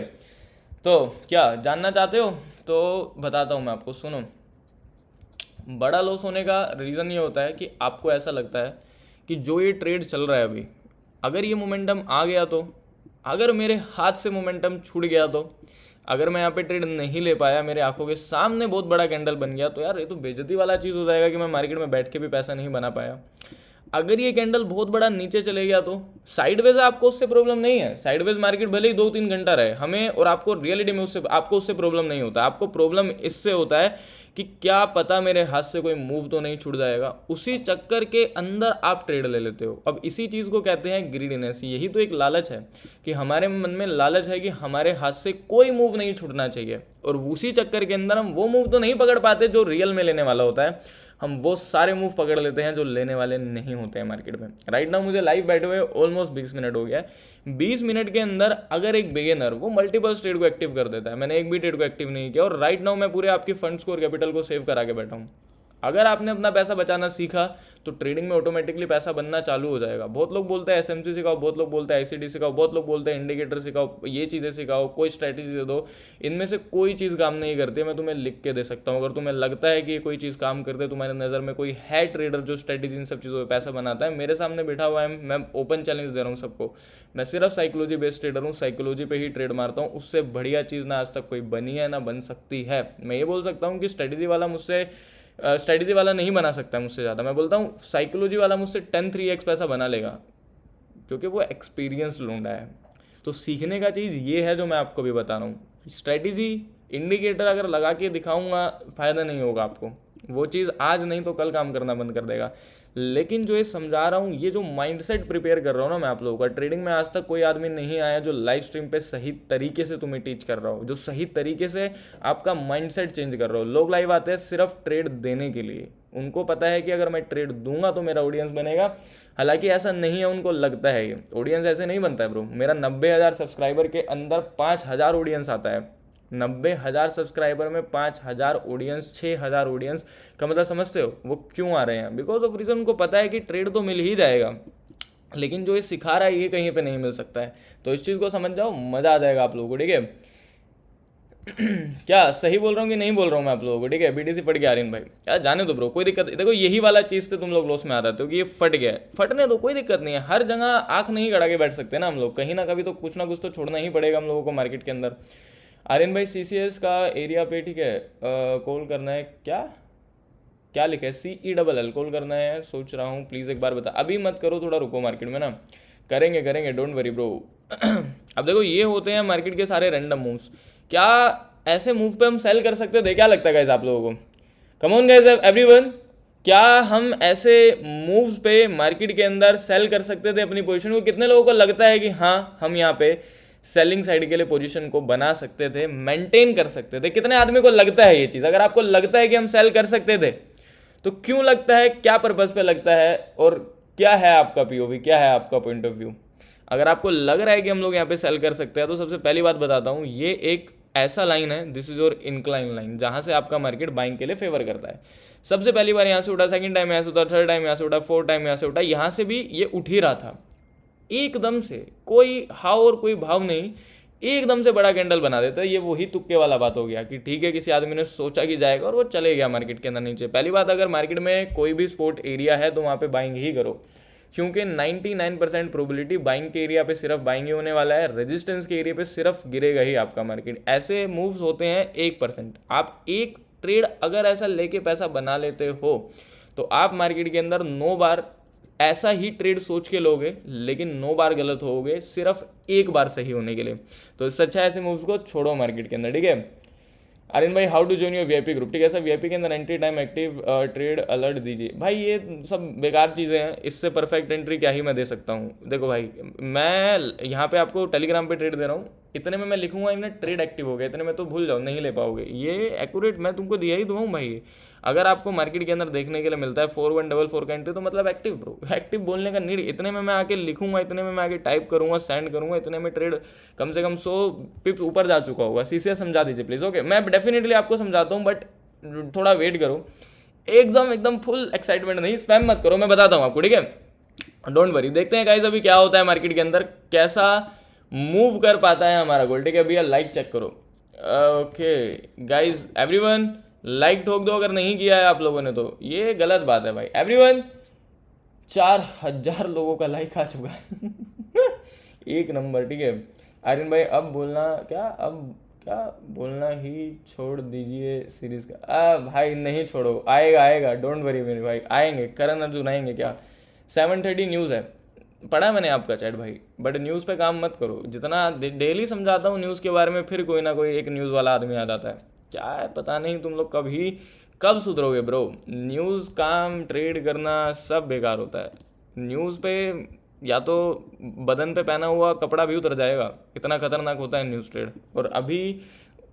Speaker 1: तो क्या जानना चाहते हो तो बताता हूँ मैं आपको, सुनो। बड़ा लॉस होने का रीज़न ये होता है कि आपको ऐसा लगता है कि जो ये ट्रेड चल रहा है अभी, अगर ये मोमेंटम आ गया तो अगर मेरे हाथ से मोमेंटम छूट गया तो, अगर मैं यहाँ पे ट्रेड नहीं ले पाया, मेरे आंखों के सामने बहुत बड़ा कैंडल बन गया, तो यार ये तो बेइज्जती वाला चीज़ हो जाएगा कि मैं मार्केट में बैठ के भी पैसा नहीं बना पाया। अगर ये कैंडल बहुत बड़ा नीचे चले गया तो साइडवेज आपको उससे प्रॉब्लम नहीं है, साइडवेज मार्केट भले ही 2-3 घंटा रहे, हमें और आपको रियलिटी में उससे आपको उससे प्रॉब्लम नहीं होता। आपको प्रॉब्लम इससे होता है कि क्या पता मेरे हाथ से कोई मूव तो नहीं छूट जाएगा, उसी चक्कर के अंदर आप ट्रेड ले लेते हो। अब इसी चीज़ को कहते हैं ग्रीडीनेस। यही तो एक लालच है कि हमारे मन में लालच है कि हमारे हाथ से कोई मूव नहीं छूटना चाहिए, और उसी चक्कर के अंदर हम वो मूव तो नहीं पकड़ पाते जो रियल में लेने वाला होता है, हम वो सारे मूव पकड़ लेते हैं जो लेने वाले नहीं होते हैं मार्केट में। राइट नाउ मुझे लाइव बैठे हुए ऑलमोस्ट 20 मिनट हो गया है। 20 मिनट के अंदर अगर एक बिगिनर वो मल्टीपल ट्रेड को एक्टिव कर देता है, मैंने एक भी ट्रेड को एक्टिव नहीं किया, और राइट नाउ मैं पूरे आपकी फंड्स को और कैपिटल को सेव करा के बैठा हूँ। अगर आपने अपना पैसा बचाना सीखा तो ट्रेडिंग में ऑटोमेटिकली पैसा बनना चालू हो जाएगा। बहुत लोग बोलते हैं एसएमसी सिखाओ, बहुत लोग बोलते हैं आईसीडी सिखाओ, बहुत लोग बोलते हैं इंडिकेटर सिखाओ, ये चीज़ें सिखाओ, कोई स्ट्रैटेजी दे दो। इनमें से कोई चीज़ काम नहीं करती, मैं तुम्हें लिख के दे सकता हूँ। अगर तुम्हें लगता है कि ये कोई चीज़ काम करते, तुम्हारे नज़र में कोई है ट्रेडर जो स्ट्रैटेजी इन सब चीज़ों में पैसा बनाता है, मेरे सामने बैठा हुआ है, मैं ओपन चैलेंज दे रहा हूँ सबको। मैं सिर्फ साइकोलॉजी बेस्ड ट्रेडर हूँ, साइकोलॉजी पे ही ट्रेड मारता हूँ। उससे बढ़िया चीज़ ना आज तक कोई बनी है ना बन सकती है। मैं ये बोल सकता हूँ कि स्ट्रेटेजी वाला नहीं बना सकता मुझसे ज़्यादा। मैं बोलता हूँ साइकोलॉजी वाला मुझसे 10-3x पैसा बना लेगा, क्योंकि वो एक्सपीरियंस लूंडा है। तो सीखने का चीज़ ये है जो मैं आपको भी बता रहा हूँ। स्ट्रेटेजी इंडिकेटर अगर लगा के दिखाऊंगा फ़ायदा नहीं होगा आपको, वो चीज़ आज नहीं तो कल काम करना बंद कर देगा। लेकिन जो ये समझा रहा हूँ, ये जो माइंडसेट प्रिपेयर कर रहा हूँ ना मैं आप लोगों का, ट्रेडिंग में आज तक कोई आदमी नहीं आया जो लाइव स्ट्रीम पे सही तरीके से तुम्हें टीच कर रहा हो, जो सही तरीके से आपका माइंडसेट चेंज कर रहा हो। लोग लाइव आते हैं सिर्फ ट्रेड देने के लिए, उनको पता है कि अगर मैं ट्रेड दूंगा तो मेरा ऑडियंस बनेगा। हालांकि ऐसा नहीं है, उनको लगता है ये ऑडियंस ऐसे नहीं बनता है ब्रो। मेरा 90,000 सब्सक्राइबर के अंदर 5,000 ऑडियंस आता है। 90,000 सब्सक्राइबर में 5,000 ऑडियंस, 6,000 ऑडियंस का मतलब समझते हो वो क्यों आ रहे हैं? बिकॉज ऑफ रीज़न उनको पता है कि ट्रेड तो मिल ही जाएगा, लेकिन जो ये सिखा रहा है ये कहीं पे नहीं मिल सकता है। तो इस चीज़ को समझ जाओ, मज़ा आ जाएगा आप लोगों को, ठीक है? क्या सही बोल रहा हूँ कि नहीं बोल रहा हूँ मैं आप लोगों को? ठीक है, बीटीसी फट गया आर्यन भाई, यार जाने दो ब्रो, कोई दिक्कत नहीं। देखो यही वाला चीज़ से तुम लोग लॉस में आ जाते हो कि ये फट गया है, फटने दो, कोई दिक्कत नहीं है। हर जगह आंख नहीं गड़ा के बैठ सकते ना हम लोग, कहीं ना कभी तो कुछ ना कुछ तो छोड़ना ही पड़ेगा हम लोगों को मार्केट के अंदर। आर्यन भाई सीसीएस का एरिया पे ठीक है, कॉल करना है क्या? क्या लिखा है? CELL कॉल करना है, सोच रहा हूँ, प्लीज़ एक बार बता। अभी मत करो, थोड़ा रुको मार्केट में ना, करेंगे, डोंट वरी ब्रो। अब देखो ये होते हैं मार्केट के सारे रैंडम मूव्स। क्या ऐसे मूव पे हम सेल कर सकते थे? क्या लगता है गाइस आप लोगों को? कम ऑन गाइस एवरीवन, क्या हम ऐसे मूव्स पे मार्केट के अंदर सेल कर सकते थे अपनी पोजीशन को? कितने लोगों को लगता है कि हाँ हम यहाँ पे सेलिंग साइड के लिए पोजीशन को बना सकते थे, मेंटेन कर सकते थे? कितने आदमी को लगता है ये चीज़? अगर आपको लगता है कि हम सेल कर सकते थे तो क्यों लगता है, क्या पर्पज़ पे लगता है, और क्या है आपका POV, क्या है आपका पॉइंट ऑफ व्यू? अगर आपको लग रहा है कि हम लोग यहाँ पे सेल कर सकते हैं तो सबसे पहली बात बताता हूँ, ये एक ऐसा लाइन है, this is your incline line, जहाँ से आपका मार्केट बाइंग के लिए फेवर करता है। सबसे पहली बार यहाँ से उठा, सेकंड टाइम यहाँ से उठा, थर्ड टाइम यहाँ से उठा, फोर्थ टाइम यहाँ से उठा, यहाँ से भी ये उठ ही रहा था एकदम से, कोई हाव और कोई भाव नहीं, एकदम से बड़ा कैंडल बना देता है। ये वही तुक्के वाला बात हो गया कि ठीक है किसी आदमी ने सोचा कि जाएगा और वो चले गया मार्केट के अंदर नीचे। पहली बात, अगर मार्केट में कोई भी स्पोर्ट एरिया है तो वहाँ पे बाइंग ही करो, क्योंकि 99% प्रोबेबिलिटी बाइंग के एरिया पे सिर्फ बाइंग ही होने वाला है, रेजिस्टेंस के एरिया पे सिर्फ गिरेगा ही आपका मार्केट। ऐसे मूव्स होते हैं 1%। आप एक ट्रेड अगर ऐसा लेके पैसा बना लेते हो तो आप मार्केट के अंदर 9 बार ऐसा ही ट्रेड सोच के लोगे, लेकिन 9 बार गलत होगे सिर्फ एक बार सही होने के लिए। तो इससे अच्छा ऐसे मूव्स को छोड़ो मार्केट के अंदर, ठीक है? आर्यन भाई, how to join your VIP group? ठीक है सर, VIP के अंदर entry time active trade alert दीजिए। भाई ये सब बेकार चीज़ें हैं, इससे परफेक्ट एंट्री क्या ही मैं दे सकता हूँ। देखो भाई, मैं यहाँ पे आपको टेलीग्राम पे ट्रेड दे रहा हूँ, इतने में मैं लिखूंगा इन्हें ट्रेड एक्टिव हो गया, इतने में तो भूल जाओ, नहीं ले पाओगे। ये एक्यूरेट मैं तुमको दिया ही दूँ भाई। अगर आपको मार्केट के अंदर देखने के लिए मिलता है 4144 का एंट्री, तो मतलब एक्टिव ब्रो, एक्टिव बोलने का नीड। इतने में मैं आके लिखूंगा, इतने में मैं आके टाइप करूंगा, सेंड करूंगा, इतने में ट्रेड कम से कम 100 पिप्स ऊपर जा चुका होगा। CCS समझा दीजिए प्लीज़। ओके, मैं डेफिनेटली आपको समझाता हूँ, बट थोड़ा वेट करो। एकदम फुल एक्साइटमेंट नहीं, स्पैम मत करो, मैं बताता हूँ आपको, ठीक है? Don't worry. देखते हैं गाइस अभी क्या होता है मार्केट के अंदर, कैसा मूव कर पाता है हमारा गोल्ड, ठीक है? भैया लाइक चेक करो। ओके गाइस एवरीवन, लाइक ठोक दो अगर नहीं किया है आप लोगों ने तो, ये गलत बात है भाई। एवरीवन, 4,000 लोगों का लाइक आ चुका है। एक नंबर, ठीक है। आर्यन भाई अब बोलना क्या बोलना ही छोड़ दीजिए सीरीज का। भाई नहीं छोड़ो, आएगा आएगा, डोंट वरी मेरे भाई, आएंगे, करण अर्जुन आएंगे क्या। 7:30 न्यूज़ है, पढ़ा मैंने आपका चैट भाई, बट न्यूज़ पे काम मत करो। जितना डेली समझाता हूँ न्यूज़ के बारे में, फिर कोई ना कोई एक न्यूज़ वाला आदमी आ जाता है। क्या है पता नहीं तुम लोग कब सुधरोगे ब्रो। न्यूज़, काम, ट्रेड करना सब बेकार होता है। न्यूज़ पे या तो बदन पे पहना हुआ कपड़ा भी उतर जाएगा, इतना खतरनाक होता है न्यूज़ ट्रेड। और अभी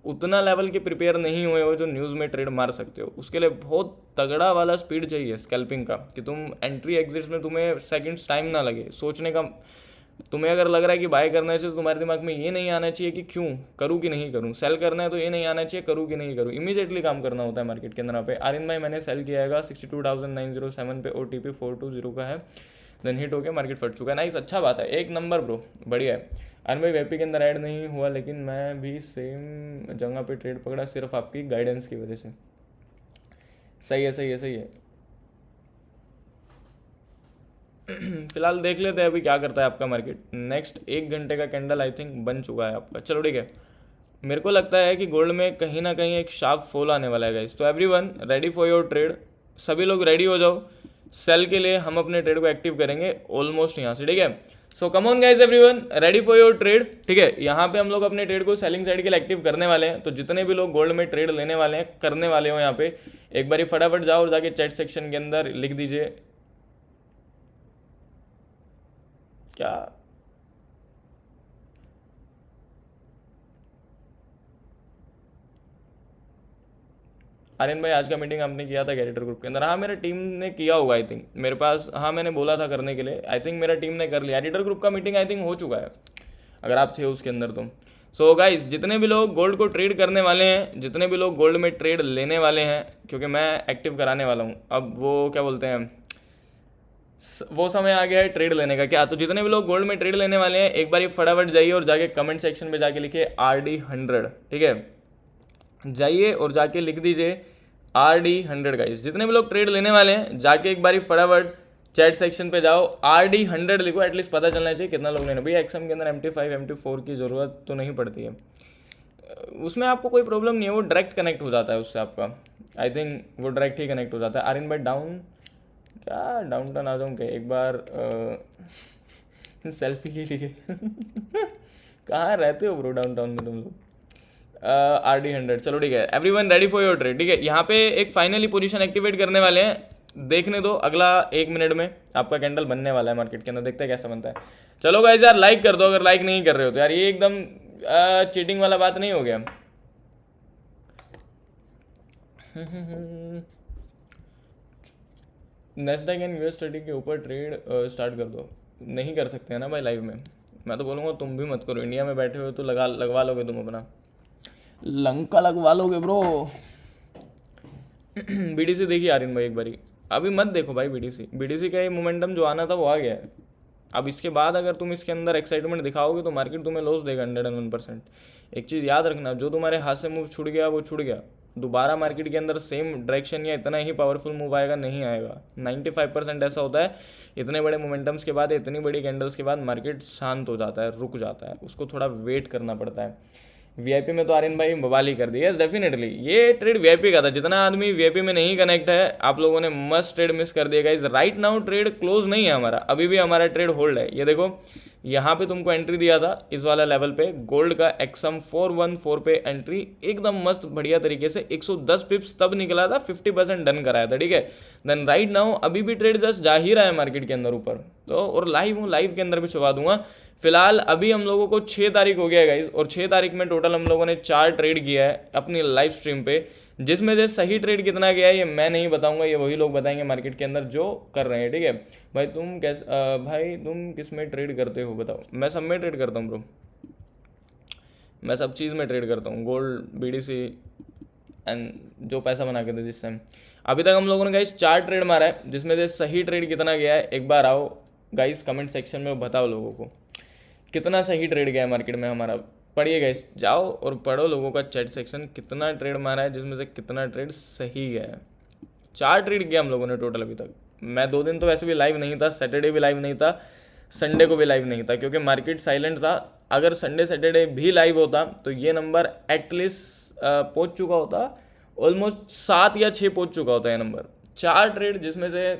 Speaker 1: उतना लेवल के प्रिपेयर नहीं हुए हो जो न्यूज़ में ट्रेड मार सकते हो। उसके लिए बहुत तगड़ा वाला स्पीड चाहिए स्कैल्पिंग का, कि तुम एंट्री एग्जिट्स में तुम्हें सेकंड्स टाइम ना लगे सोचने का। तुम्हें अगर लग रहा है कि बाय करना है तो तुम्हारे दिमाग में ये नहीं आना चाहिए कि क्यों करूँ कि नहीं करूँ। सेल करना है तो ये नहीं आना चाहिए करूँ कि नहीं करूँ, इमीडिएटली काम करना होता है मार्केट के अंदर। यहाँ पे आर्यन भाई मैंने सेल किया है 62,907 पे, OTP 420 का है, देन हिट हो गया, मार्केट फट चुका है। नाइस, अच्छा बात है, एक नंबर ब्रो, बढ़िया है। आर्यन भाई वेपी के अंदर ऐड नहीं हुआ, लेकिन मैं भी सेम जगह पे ट्रेड पकड़ा सिर्फ आपकी गाइडेंस की वजह से। सही है सही है सही है। फिलहाल देख लेते हैं अभी क्या करता है आपका मार्केट। नेक्स्ट 1 घंटे का कैंडल आई थिंक बन चुका है आपका, चलो ठीक है। मेरे को लगता है कि गोल्ड में कहीं ना कहीं एक शार्प फॉल आने वाला है गाइस। तो everyone ready for your trade, सभी लोग रेडी हो जाओ। सेल के लिए हम अपने ट्रेड को एक्टिव करेंगे ऑलमोस्ट यहाँ से, ठीक है। So come on guys everyone, ready for your trade, ठीक है। यहाँ पे हम लोग अपने ट्रेड को सेलिंग साइड के लिए एक्टिव करने वाले हैं। तो जितने भी लोग गोल्ड में ट्रेड लेने वाले हैं, करने वाले हो यहाँ पे, एक बारी फटाफट जाओ और जाके चैट सेक्शन के अंदर लिख दीजिए क्या। आर्यन भाई आज का मीटिंग आपने किया था कैरेक्टर ग्रुप के अंदर? हाँ मेरा टीम ने किया होगा आई थिंक, मेरे पास, हाँ मैंने बोला था करने के लिए, आई थिंक मेरा टीम ने कर लिया। एडिटर ग्रुप का मीटिंग आई थिंक हो चुका है, अगर आप थे उसके अंदर तो। सो गाइस जितने भी लोग गोल्ड को ट्रेड करने वाले हैं, जितने भी लोग गोल्ड में ट्रेड लेने वाले हैं, क्योंकि मैं एक्टिव कराने वाला हूँ अब, वो क्या बोलते हैं, वो समय आ गया है ट्रेड लेने का क्या। तो जितने भी लोग गोल्ड में ट्रेड लेने वाले हैं, एक बार फटाफट जाइए और जाके कमेंट सेक्शन में जाके लिखिए RD100, ठीक है। जाइए और जाके लिख दीजिए RD100 गाइस। जितने भी लोग ट्रेड लेने वाले हैं जाके एक बारी फटाफट चैट सेक्शन पे जाओ, RD100 लिखो, एटलीस्ट पता चलना चाहिए कितना लोग लेना। भैया एक्सएम के अंदर MT5 MT4 की ज़रूरत तो नहीं पड़ती है, उसमें आपको कोई प्रॉब्लम नहीं है, वो डायरेक्ट कनेक्ट हो जाता है उससे आपका, आई थिंक वो डायरेक्ट ही कनेक्ट हो जाता है। आर्यन भाई डाउन, क्या डाउन टाउन आ जाऊँ क्या एक बार सेल्फी के लिए कहाँ रहते हो ब्रो डाउन टाउन में तुम लोग। RD100, चलो ठीक है। Everyone ready for your trade, ठीक है। यहाँ पे एक फाइनली पोजीशन एक्टिवेट करने वाले हैं, देखने दो अगला 1 मिनट में आपका कैंडल बनने वाला है मार्केट के अंदर, देखते हैं कैसा बनता है। चलो गाइस यार लाइक कर दो अगर लाइक नहीं कर रहे हो तो यार, ये एकदम चीटिंग वाला बात नहीं हो गया। नेस्डैक एंड US30 के ऊपर ट्रेड स्टार्ट कर दो। नहीं कर सकते हैं ना भाई लाइव में, मैं तो बोलूँगा तुम भी मत करो, इंडिया में बैठे हो तो लगवा लोगे तुम अपना लंका, लगवा लोगे ब्रो। BDC देखिए आर्यन भाई एक बारी, अभी मत देखो भाई BDC का ये मोमेंटम जो आना था वो आ गया है। अब इसके बाद अगर तुम इसके अंदर एक्साइटमेंट दिखाओगे तो मार्केट तुम्हें लॉस देगा 101%। एक चीज़ याद रखना, जो तुम्हारे हाथ से मूव छूट गया वो छूट गया, दोबारा मार्केट के अंदर सेम डायरेक्शन या इतना ही पावरफुल मूव आएगा नहीं आएगा। 95% ऐसा होता है, इतने बड़े मोमेंटम्स के बाद, इतनी बड़ी कैंडल्स के बाद मार्केट शांत हो जाता है, रुक जाता है, उसको थोड़ा वेट करना पड़ता है। VIP में तो आर्यन भाई बवाल ही कर दिया, यस डेफिनेटली ये ट्रेड VIP का था। जितना आदमी VIP में नहीं कनेक्ट है, आप लोगों ने मस्ट ट्रेड मिस कर दिया guys. Right now trade close नहीं है हमारा, अभी भी हमारा ट्रेड होल्ड है। ये देखो यहाँ पे तुमको एंट्री दिया था इस वाला लेवल पे, गोल्ड का XM 414 पे एंट्री एकदम मस्त बढ़िया तरीके से 110 पिप्स तब निकला था, 50% डन कराया था, ठीक है। देन राइट नाउ अभी भी ट्रेड जस्ट जा ही रहा है मार्केट के अंदर ऊपर, तो और लाइव हूँ, लाइव के अंदर भी छुपा दूंगा। फिलहाल अभी हम लोगों को 6 तारीख हो गया है गाइस, और 6 तारीख में टोटल हम लोगों ने 4 ट्रेड किया है अपनी लाइव स्ट्रीम पे, जिसमें से सही ट्रेड कितना गया है ये मैं नहीं बताऊंगा, ये वही लोग बताएंगे मार्केट के अंदर जो कर रहे हैं, ठीक है। भाई तुम किस में ट्रेड करते हो बताओ? मैं सब में ट्रेड करता हूँ ब्रो, मैं सब चीज़ में ट्रेड करता हूँ, गोल्ड, BDC एंड जो पैसा बना के दे जिससे। अभी तक हम लोगों ने गाइस 4 ट्रेड मारा है, जिसमें से सही ट्रेड कितना गया है एक बार आओ गाइस कमेंट सेक्शन में बताओ लोगों को कितना सही ट्रेड गया है मार्केट में हमारा। पढ़िए गाइस, जाओ और पढ़ो लोगों का चैट सेक्शन, कितना ट्रेड मारा है जिसमें से कितना ट्रेड सही गया है। 4 ट्रेड किया हम लोगों ने टोटल अभी तक। मैं 2 दिन तो वैसे भी लाइव नहीं था, सैटरडे भी लाइव नहीं था, संडे को भी लाइव नहीं था क्योंकि मार्केट साइलेंट था। अगर संडे सैटरडे भी लाइव होता तो ये नंबर एटलीस्ट पहुंच चुका होता, ऑलमोस्ट 7 या 6 पहुंच चुका होता है ये नंबर। 4 ट्रेड जिसमें से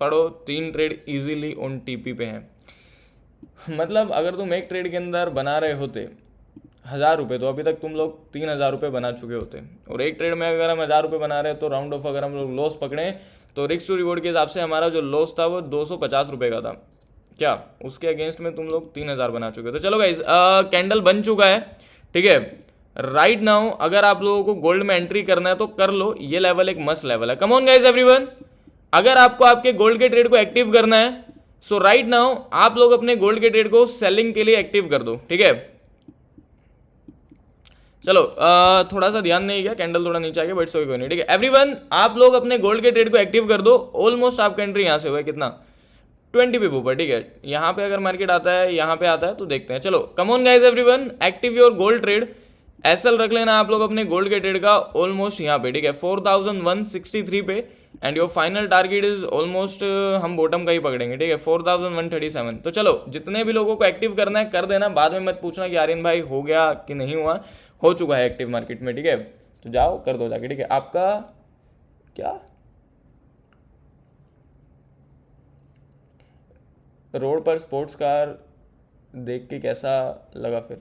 Speaker 1: पढ़ो 3 ट्रेड इजीली ऑन टीपी पे हैं। मतलब अगर तुम एक ट्रेड के अंदर बना रहे होते 1000 रुपये तो अभी तक तुम लोग 3000 रुपये बना चुके होते। और एक ट्रेड में अगर हम 1000 रुपये बना रहे हैं तो राउंड ऑफ अगर हम लोग लॉस पकड़ें तो रिस्क टू रिवॉर्ड के हिसाब से हमारा जो लॉस था वो 250 रुपये का था। क्या उसके अगेंस्ट में तुम लोग 3000 बना चुके हो। तो चलो गाइस कैंडल बन चुका है, ठीक है। राइट नाउ अगर आप लोगों को गोल्ड में एंट्री करना है तो कर लो, ये लेवल एक मस्त लेवल है। कम ऑन गाइस एवरीवन, अगर आपको आपके गोल्ड के ट्रेड को एक्टिव करना है सो राइट नाउ आप लोग अपने गोल्ड के ट्रेड को सेलिंग के लिए एक्टिव कर दो, ठीक है। चलो थोड़ा सा ध्यान नहीं गया, कैंडल थोड़ा नीचे आ गया बट सो कोई नहीं, ठीक है। एवरीवन आप लोग अपने गोल्ड के ट्रेड को एक्टिव कर दो। ऑलमोस्ट आपका एंट्री यहाँ से हुआ है कितना 20 पे ऊपर, ठीक है। यहाँ पे अगर मार्केट आता है यहाँ पे आता है तो देखते हैं। चलो come on guys everyone, active your gold trade. SL रख लेना आप लोग अपने गोल्ड के ट्रेड का ऑलमोस्ट यहाँ पे, ठीक है 4163 पे। And your final target is almost हम बॉटम का ही पकड़ेंगे, ठीक है 4137। तो चलो जितने भी लोगों को एक्टिव करना है कर देना, बाद में मत पूछना कि आर्यन भाई हो गया कि नहीं हुआ, हो चुका है एक्टिव मार्केट में, ठीक है। तो जाओ कर दो जाके, ठीक है। आपका क्या रोड पर स्पोर्ट्स कार देख के कैसा लगा फिर?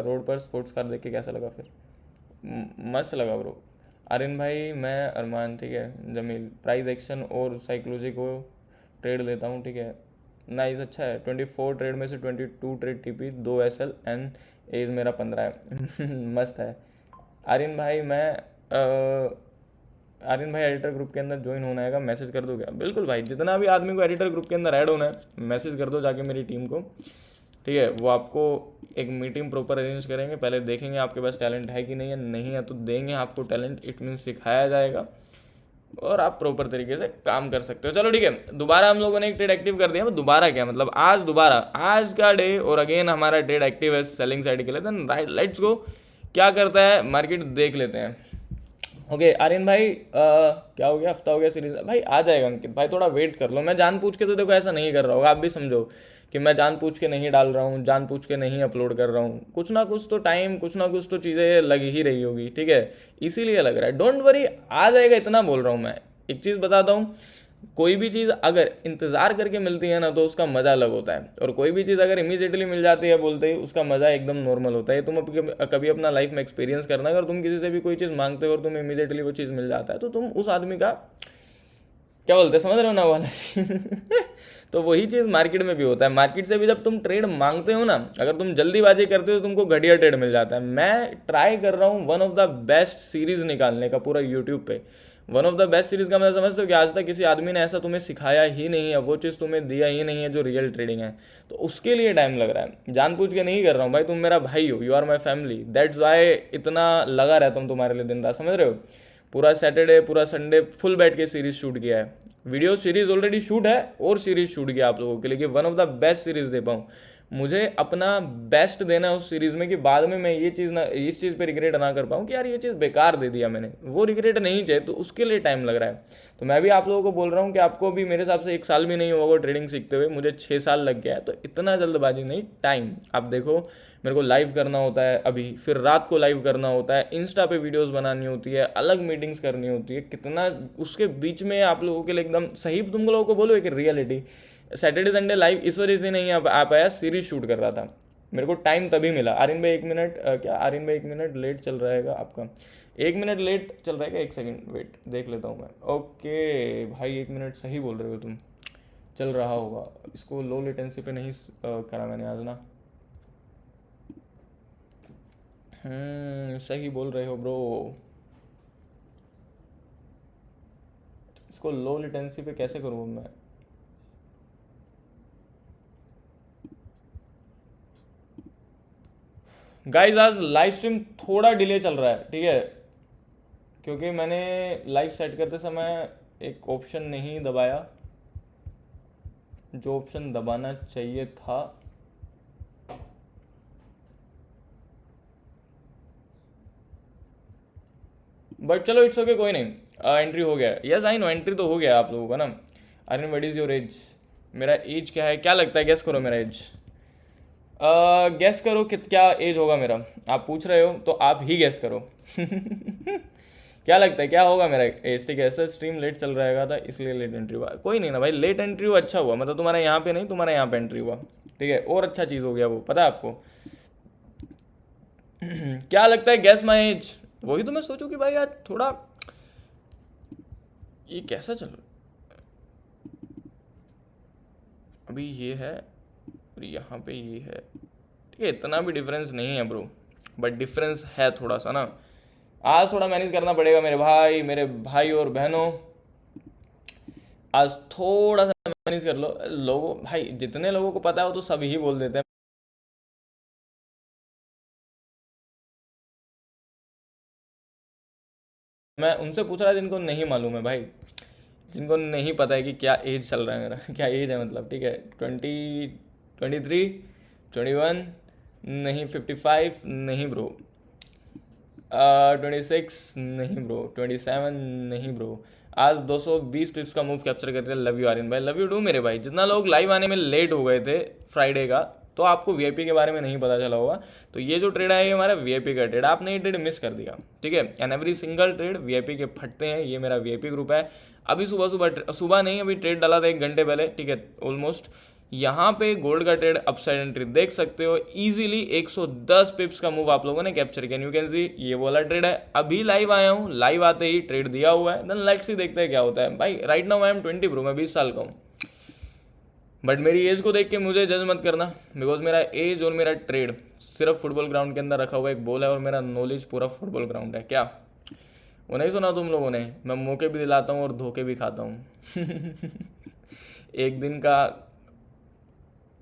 Speaker 1: रोड पर स्पोर्ट्स कार देख के कैसा लगा फिर? मस्त लगा ब्रो। आर्यन भाई मैं अरमान, ठीक है। जमील प्राइस एक्शन और साइकोलॉजी को ट्रेड लेता हूँ, ठीक है। नाइस, अच्छा है। 24 ट्रेड में से 22 trade TP, 2 SL and as मेरा 15 है। मस्त है। आर्यन भाई मैं आर्यन भाई एडिटर ग्रुप के अंदर ज्वाइन होना है, मैसेज कर दो क्या? बिल्कुल भाई, जितना भी आदमी को एडिटर ग्रुप के अंदर ऐड होना है मैसेज कर दो जाके मेरी टीम को, ठीक है। वो आपको एक मीटिंग प्रॉपर अरेंज करेंगे, पहले देखेंगे आपके पास टैलेंट है कि नहीं है तो देंगे आपको टैलेंट, इट मीन सिखाया जाएगा और आप प्रॉपर तरीके से काम कर सकते हो। चलो ठीक है, दोबारा हम लोगों ने एक ट्रेड एक्टिव कर दिया। दोबारा क्या मतलब आज दोबारा आज का डे और अगेन हमारा ट्रेड एक्टिव है सेलिंग साइड के लिए। देन राइट लेट्स गो, क्या करता है मार्केट देख लेते हैं। ओके आर्यन भाई क्या हो गया, हफ्ता हो गया सीरीज भाई? आ जाएगा अंकित भाई, थोड़ा वेट कर लो। मैं जानबूझ के तो देखो ऐसा नहीं कर रहा होगा, आप भी समझो कि मैं जानबूझ के नहीं डाल रहा हूँ, जानबूझ के नहीं अपलोड कर रहा हूँ। कुछ ना कुछ तो टाइम, कुछ ना कुछ तो चीज़ें लग ही रही होगी, ठीक है, इसीलिए लग रहा है। डोंट वरी, आ जाएगा, इतना बोल रहा हूँ मैं। एक चीज़ बताता हूँ, कोई भी चीज़ अगर इंतज़ार करके मिलती है ना तो उसका मज़ा अलग होता है, और कोई भी चीज़ अगर इमीडिएटली मिल जाती है बोलते ही उसका मज़ा एकदम नॉर्मल होता है। तुम कभी अपना लाइफ में एक्सपीरियंस करना, अगर तुम किसी से भी कोई चीज़ मांगते हो और तुम्हें इमीडिएटली वो चीज़ मिल जाता है तो तुम उस आदमी का क्या बोलते हैं, समझ रहे हो ना वाला। तो वही चीज़ मार्केट में भी होता है। मार्केट से भी जब तुम ट्रेड मांगते हो ना, अगर तुम जल्दीबाजी करते हो तो तुमको घटिया ट्रेड मिल जाता है। मैं ट्राई कर रहा हूँ one of the best series निकालने का पूरा यूट्यूब पे। One of the best series का मैं समझता हूँ कि आज तक किसी आदमी ने ऐसा तुम्हें सिखाया ही नहीं है, वो चीज़ तुम्हें दिया ही नहीं है जो रियल ट्रेडिंग है। तो उसके लिए टाइम लग रहा है, जानबूझ के नहीं कर रहा हूँ भाई। तुम मेरा भाई हो, you are my family, that's why इतना लगा रहता हूँ तुम्हारे लिए दिन रात, समझ रहे हो। पूरा सैटरडे पूरा संडे फुल बैठ के सीरीज़ शूट किया है, वीडियो सीरीज ऑलरेडी शूट है और सीरीज शूट किया आप लोगों के लिए कि one of the best series दे पाऊँ। मुझे अपना बेस्ट देना है उस सीरीज़ में कि बाद में मैं ये चीज़ ना, इस चीज़ पे रिग्रेट ना कर पाऊँ कि यार ये चीज़ बेकार दे दिया मैंने। वो रिग्रेट नहीं चाहिए, तो उसके लिए टाइम लग रहा है। तो मैं भी आप लोगों को बोल रहा हूँ कि आपको भी मेरे हिसाब से 1 साल भी नहीं होगा ट्रेडिंग सीखते हुए, मुझे 6 साल लग गया है। तो इतना जल्दबाजी नहीं, टाइम। आप देखो मेरे को लाइव करना होता है अभी, फिर रात को लाइव करना होता है, इंस्टा पे वीडियोस बनानी होती है, अलग मीटिंग्स करनी होती है, कितना उसके बीच में आप लोगों के लिए एकदम सही तुम लोगों को बोलो एक रियलिटी। सैटरडे संडे लाइव इस वजह से नहीं आ पाया, सीरीज शूट कर रहा था, मेरे को टाइम तभी मिला। आर्यन भाई 1 मिनट क्या आर्यन भाई 1 मिनट लेट चल रहेगा आपका? 1 मिनट लेट चल रहेगा, 1 सेकंड वेट देख लेता हूँ मैं। ओके भाई 1 मिनट सही बोल रहे हो तुम, चल रहा होगा। इसको लो लेटेंसी पे नहीं करा मैंने आज ना। सही बोल रहे हो ब्रो, इसको लो लेटेंसी पे कैसे करूँ मैं? गाइज आज लाइव स्ट्रीम थोड़ा डिले चल रहा है, ठीक है, क्योंकि मैंने लाइव सेट करते समय एक ऑप्शन नहीं दबाया जो ऑप्शन दबाना चाहिए था। बट चलो इट्स ओके, कोई नहीं। एंट्री हो गया। यस आई नो, एंट्री तो हो गया आप लोगों का ना। Aryan what is your age? मेरा एज क्या है, क्या लगता है, गेस करो मेरा एज। गेस करो कि क्या एज होगा मेरा। आप पूछ रहे हो तो आप ही गेस करो। क्या लगता है क्या होगा मेरा एज? ठीक है, ऐसा स्ट्रीम लेट चल रहेगा था इसलिए लेट एंट्री हुआ। कोई नहीं ना भाई, लेट एंट्री हुआ अच्छा हुआ, मतलब तुम्हारा यहाँ पे नहीं, तुम्हारा यहाँ पे एंट्री हुआ। ठीक है, और अच्छा चीज़ हो गया वो, पता है आपको। क्या लगता है, गैस माई एज। वही तो मैं सोचूं कि भाई यार थोड़ा ये कैसा चल। अभी ये है और यहाँ पे ये है। ठीक है, इतना भी डिफरेंस नहीं है ब्रो, बट डिफरेंस है थोड़ा सा ना। आज थोड़ा मैनेज करना पड़ेगा मेरे भाई और बहनों। आज थोड़ा सा मैनेज कर लो। लोगों भाई, जितने लोगों को पता है वो तो सब ही बोल देते हैं। मैं उनसे पूछ रहा जिनको नहीं मालूम है भाई, जिनको नहीं पता है कि क्या एज चल रहा है मेरा। क्या एज है मतलब। ठीक है, 23, 21, नहीं 55, नहीं ब्रो। 26 नहीं ब्रो, 27 नहीं ब्रो। आज 220 पिप्स का मूव कैप्चर करके लव यू आर्यन भाई, लव यू डू मेरे भाई। जितना लोग लाइव आने में लेट हो गए थे फ्राइडे का, तो आपको वीआईपी के बारे में नहीं पता चला होगा। तो ये जो ट्रेड है ये हमारा वीआईपी का ट्रेड, आपने ये ट्रेड मिस कर दिया। ठीक है, and every single trade VIP के फटते हैं। ये मेरा वीआईपी ग्रुप है। अभी सुबह नहीं, अभी ट्रेड डाला था 1 घंटे पहले। ठीक है, ऑलमोस्ट यहाँ पे गोल्ड का ट्रेड अपसाइड एंट्री देख सकते हो इजीली। 110 पिप्स का मूव आप लोगों ने कैप्चर किया। यू कैन सी ये वाला ट्रेड है। अभी लाइव आया हूँ, लाइव आते ही ट्रेड दिया हुआ है। देन लेट्स सी, देखते हैं क्या होता है भाई। Right now I am 20 bro, मैं 20 साल का हूँ। बट मेरी एज को देख के मुझे जज मत करना, बिकॉज मेरा एज और मेरा ट्रेड सिर्फ फुटबॉल ग्राउंड के अंदर रखा हुआ एक बॉल है, और मेरा नॉलेज पूरा फुटबॉल ग्राउंड है। क्या वो नहीं सुना तुम लोगों ने? मैं मौके भी दिलाता हूँ और धोखे भी खाता हूँ। एक दिन का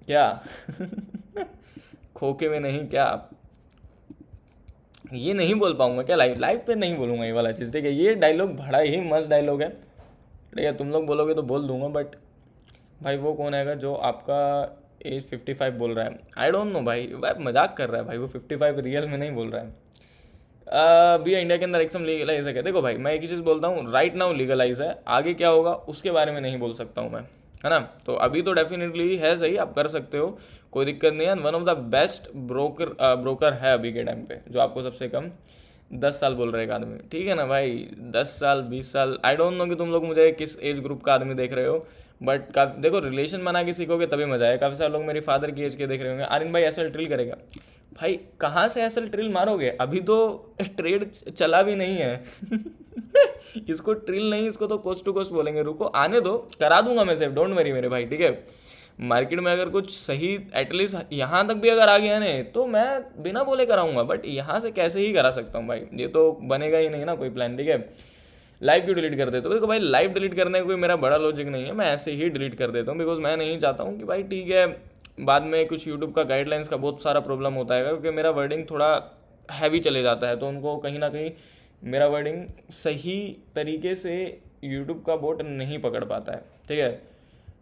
Speaker 1: क्या खोके में नहीं क्या, ये नहीं बोल पाऊंगा क्या लाइव लाइव पे नहीं बोलूंगा ये वाला चीज़। ठीक है, ये डायलॉग बड़ा ही मस्त डायलॉग है। ठीक है, तुम लोग बोलोगे तो बोल दूंगा, बट भाई वो कौन आएगा जो आपका एज 55 बोल रहा है? आई डोंट नो भाई मजाक कर रहा है भाई, वो 55 रियल में नहीं बोल रहा है। अभी इंडिया के अंदर एक्सम लीगलाइज है क्या? देखो भाई, मैं एक ही चीज़ बोलता हूँ, राइट नाउ लीगलाइज है, आगे क्या होगा उसके बारे में नहीं बोल सकता हूँ मैं, है ना। तो अभी तो डेफिनेटली है सही, आप कर सकते हो, कोई दिक्कत नहीं है। One of the best broker है अभी के टाइम पे, जो आपको सबसे कम 10 साल बोल रहे एक आदमी। ठीक है ना भाई, 10 साल 20 साल, आई डोंट नो कि तुम लोग मुझे किस एज ग्रुप का आदमी देख रहे हो, बट काफी देखो, रिलेशन बना के सीखोगे तभी मजा है। काफ़ी सारे लोग मेरी फादर की एज के देख रहे होंगे, आर्यन भाई ऐसा ड्रिल करेगा। भाई कहाँ से ऐसा ड्रिल मारोगे, अभी तो ट्रेड चला भी नहीं है। इसको ट्रिल नहीं, इसको तो कोस्ट टू कोस्ट बोलेंगे। रुको आने दो, करा दूंगा मैं सेफ, डोंट वरी मेरे भाई। ठीक है, मार्केट में अगर कुछ सही एटलीस्ट यहाँ तक भी अगर आ गया ना, तो मैं बिना बोले कराऊंगा, बट यहाँ से कैसे ही करा सकता हूँ भाई, ये तो बनेगा ही नहीं ना कोई प्लान। ठीक है, लाइव क्यों डिलीट कर देते हो? देखो भाई, लाइव डिलीट करने का कोई मेरा बड़ा लॉजिक नहीं है, मैं ऐसे ही डिलीट कर देता हूँ, बिकॉज मैं नहीं चाहता हूँ कि भाई ठीक है बाद में कुछ यूट्यूब का गाइडलाइंस का बहुत सारा प्रॉब्लम होता है, क्योंकि मेरा वर्डिंग थोड़ा हैवी चले जाता है, तो उनको कहीं ना कहीं मेरा वर्डिंग सही तरीके से यूट्यूब का बोट नहीं पकड़ पाता है। ठीक है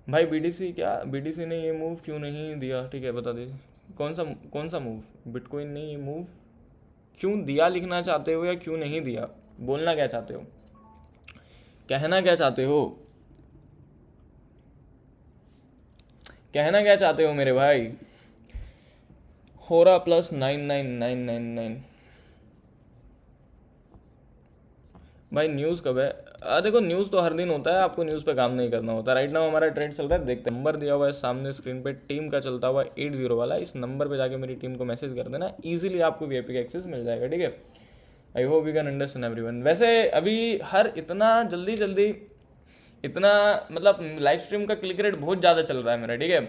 Speaker 1: भाई, बीटीसी ने ये मूव क्यों नहीं दिया? ठीक है, बता दीजिए कौन सा मूव? बिटकॉइन ने ये मूव क्यों दिया, लिखना चाहते हो या क्यों नहीं दिया? बोलना क्या चाहते हो, कहना क्या चाहते हो, कहना क्या चाहते हो मेरे भाई? होरा +99999। भाई न्यूज़ कब है? देखो न्यूज़ तो हर दिन होता है, आपको न्यूज़ पे काम नहीं करना होता। राइट नाउ हमारा ट्रेड चल रहा है, देखते हैं। नंबर दिया हुआ है सामने स्क्रीन पे, टीम का चलता हुआ 80 वाला। इस नंबर पे जाके मेरी टीम को मैसेज कर देना, इजीली आपको वीआईपी का एक्सेस मिल जाएगा। ठीक है, आई hope you can understand everyone. वैसे अभी इतना जल्दी इतना मतलब लाइव स्ट्रीम का क्लिक रेट बहुत ज़्यादा चल रहा है मेरा। ठीक है,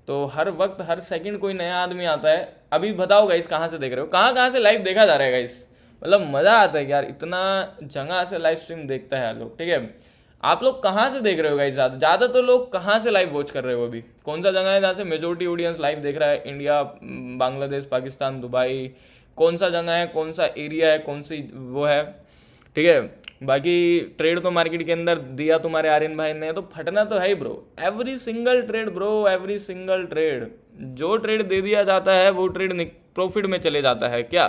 Speaker 1: तो हर वक्त हर सेकंड कोई नया आदमी आता है। अभी बताओ गाइस, कहाँ से देख रहे हो, कहाँ से लाइव देखा जा रहा है गाइस? मतलब मज़ा आता है यार, इतना जगह से लाइव स्ट्रीम देखता है लोग। ठीक है, आप लोग कहाँ से देख रहे हो गाइस? ज़्यादा तो लोग कहाँ से लाइव वॉच कर रहे हो? अभी कौन सा जगह है जहाँ से मेजोरिटी ऑडियंस लाइव देख रहा है? इंडिया, बांग्लादेश, पाकिस्तान, दुबई, कौन सा जगह है, कौन सा एरिया है, कौन सी वो है? ठीक है, बाकी ट्रेड तो मार्केट के अंदर दिया तुम्हारे आर्यन भाई ने, तो फटना तो है ही bro. Every single trade bro, every single trade, जो ट्रेड दे दिया जाता है वो ट्रेड प्रॉफिट में चले जाता है। क्या